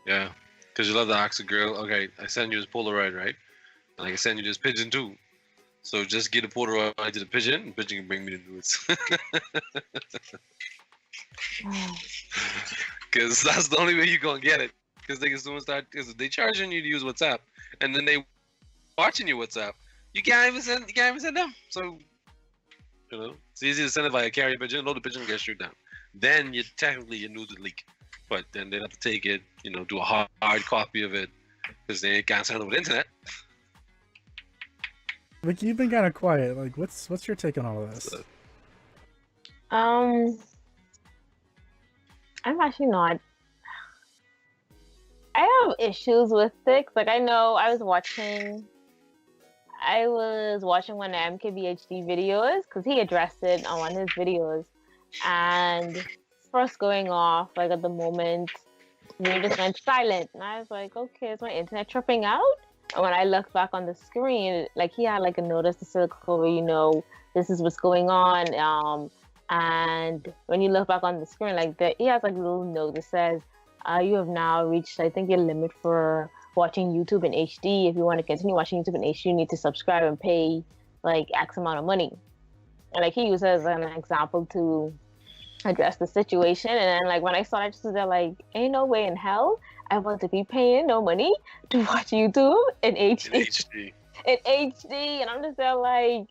Yeah, because you love to ask a girl, okay, I send you this Polaroid, right? And I can send you this pigeon too. So just get a Polaroid to the pigeon, and the pigeon can bring me the nudes. Because that's the only way you're going to get it. Because they can soon start, because they charging you to use WhatsApp, and then they watching your WhatsApp. You can't even send them. So, you know, it's easy to send it via carrier pigeon, load the pigeon and get shoot down. Then your news would leak. But then they'd have to take it, you know, do a hard copy of it, because they can't send it over the internet. Vicky, you've been kind of quiet. Like, what's your take on all of this? I'm actually not. I have issues with it. Like, I know I was watching one of MKBHD videos because he addressed it on one of his videos, and first going off, like at the moment, we just went silent, and I was like, okay, is my internet tripping out? And when I looked back on the screen, like he had like a notice to select over, you know, this is what's going on. And when you look back on the screen, like he has like a little note that says, you have now reached, I think, your limit for watching YouTube in HD. If you want to continue watching YouTube in HD, you need to subscribe and pay like X amount of money. And like he uses as an example to address the situation. And then like when I saw that, I just was there like, ain't no way in hell I want to be paying no money to watch YouTube in HD. In HD. And I'm just there like,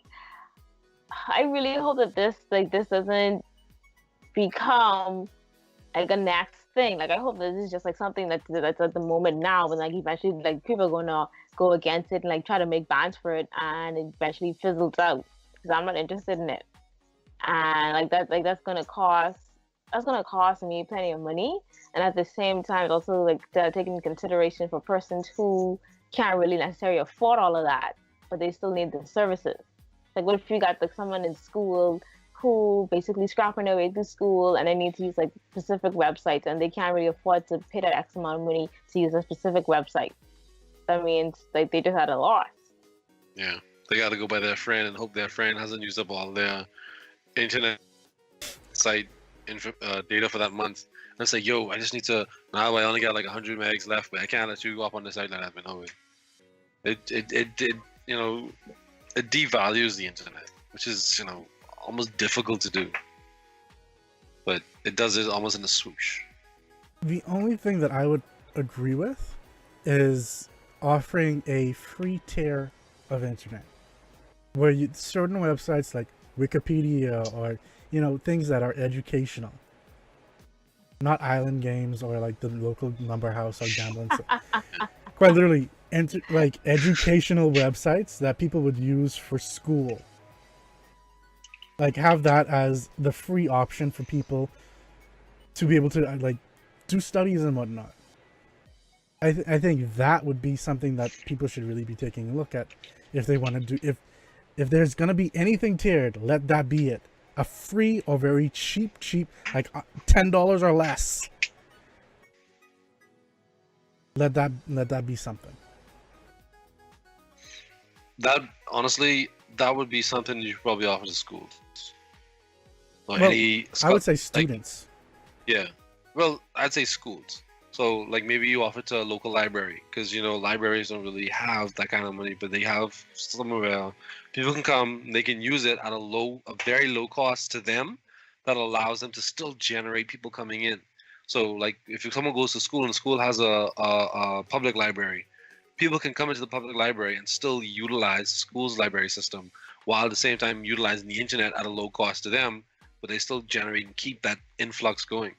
I really hope that this doesn't become like a next thing. Like I hope that this is just like something that's at the moment now, but like eventually like people are gonna go against it and like try to make bans for it, and it eventually fizzles out because I'm not interested in it. And that's gonna cost me plenty of money, and at the same time, it's also like taking into consideration for persons who can't really necessarily afford all of that, but they still need the services. Like, what if you got like someone in school who basically scrapping their way through school and they need to use like specific websites and they can't really afford to pay that X amount of money to use a specific website? That means like they just had a loss. Yeah, they got to go by their friend and hope their friend hasn't used up all their internet site data for that month. And it's like, yo, I just need to, now I only got like 100 megs left, but I can't let you go up on the site like that. No way. It you know, it devalues the internet, which is, you know, almost difficult to do. But it does it almost in a swoosh. The only thing that I would agree with is offering a free tier of internet. where certain websites like Wikipedia or, you know, things that are educational, not island games or like the local number house or gambling. Quite literally, like educational websites that people would use for school. Like have that as the free option for people to be able to like do studies and whatnot. I think that would be something that people should really be taking a look at if they want to do. If there's gonna be anything tiered, let that be it. A free or very cheap, like $10 or less. Let that be something. That honestly, that would be something you should probably offer to schools. Or Well, any I would say students. Yeah. Well, I'd say schools. So, like, maybe you offer to a local library, because, you know, libraries don't really have that kind of money, but they have somewhere people can come, they can use it at a very low cost to them that allows them to still generate people coming in. So, like, if someone goes to school and the school has a public library, people can come into the public library and still utilize the school's library system while at the same time utilizing the internet at a low cost to them, but they still generate and keep that influx going.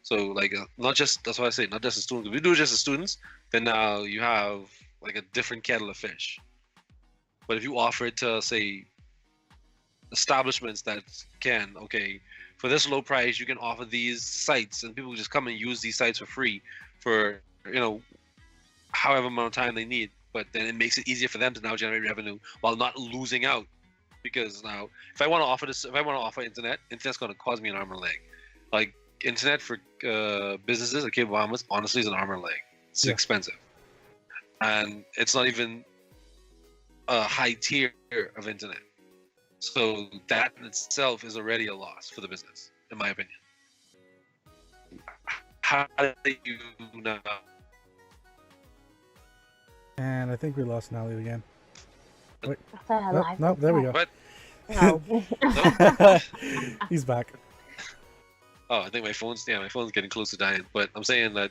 So, like, that's why I say, not just the students. If we do just the students, then now you have, like, a different kettle of fish. But if you offer it to, say, establishments that can, okay, for this low price, you can offer these sites, and people just come and use these sites for free for, you know, however amount of time they need. But then it makes it easier for them to now generate revenue while not losing out. Because now, if I want to offer internet, internet's going to cost me an arm and a leg. Like, internet for businesses like cable bombers honestly is an arm and a leg. It's expensive, and it's not even a high tier of internet. So that in itself is already a loss for the business, in my opinion. How do you now? And I think we lost Nally again. Wait. No, there we go. What? No. He's back. Oh, I think my phone's getting close to dying. But I'm saying that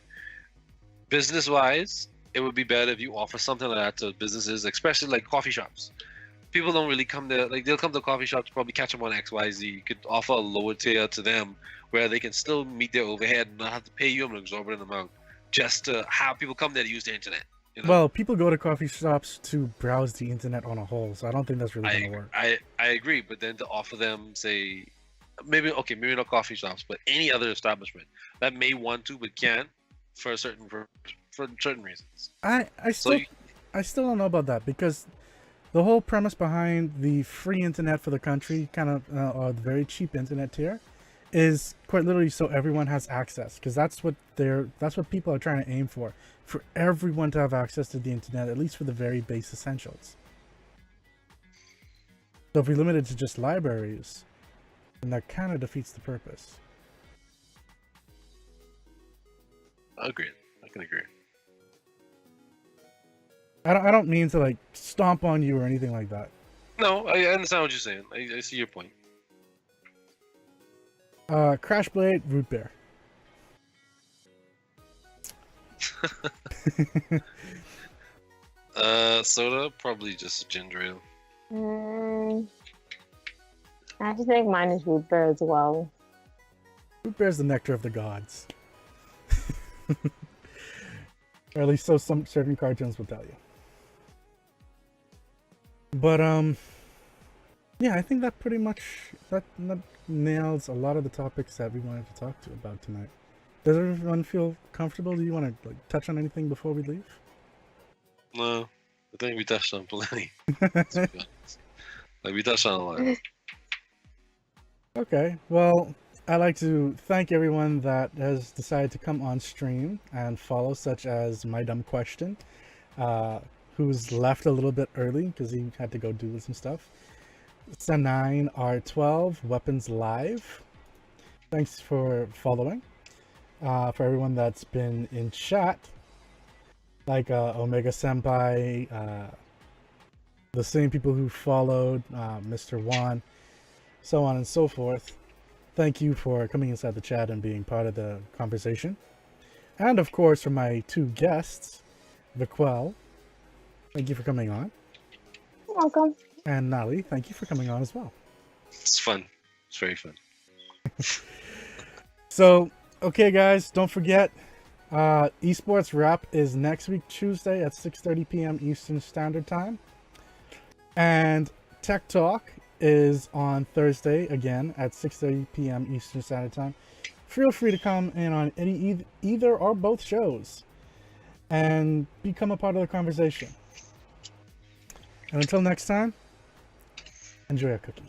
business-wise, it would be better if you offer something like that to businesses, especially like coffee shops. People don't really come there. Like, they'll come to coffee shops, probably catch them on XYZ. You could offer a lower tier to them where they can still meet their overhead and not have to pay you an exorbitant amount just to have people come there to use the internet. You know? Well, people go to coffee shops to browse the internet on a whole, so I don't think that's really going to work. I agree, but then to offer them, say, maybe not coffee shops, but any other establishment that may want to but can't for certain reasons. I still don't know about that, because the whole premise behind the free internet for the country, kind of or the very cheap internet tier, is quite literally so everyone has access, because that's what people are trying to aim for everyone to have access to the internet, at least for the very base essentials. So if we limit it to just libraries, then that kind of defeats the purpose. I agree. I can agree. I don't mean to like stomp on you or anything like that. No, I understand what you're saying. I see your point. Crash Blade, root beer. Soda, probably just ginger ale. I actually think mine is root beer as well. Root beer is the nectar of the gods. Or at least so some certain cartoons will tell you. But yeah, I think that pretty much that nails a lot of the topics that we wanted to talk about tonight. Does everyone feel comfortable? Do you want to like touch on anything before we leave? No, I think we touched on plenty. Like, we touched on a lot. Okay, well, I'd like to thank everyone that has decided to come on stream and follow, such as My Dumb Question, who's left a little bit early because he had to go do some stuff. Sanine R12, Weapons Live. Thanks for following. For everyone that's been in chat, like Omega Senpai, the same people who followed, Mr. Juan, so on and so forth. Thank you for coming inside the chat and being part of the conversation. And of course, for my two guests, Vicquell, thank you for coming on. You're welcome. And Nally, thank you for coming on as well. It's fun. It's very fun. So, okay, guys, don't forget, Esports Wrap is next week, Tuesday at 6:30 p.m. Eastern Standard Time. And Tech Talk is on Thursday, again, at 6:30 p.m. Eastern Standard Time. Feel free to come in on either or both shows and become a part of the conversation. And until next time, enjoy a cookie.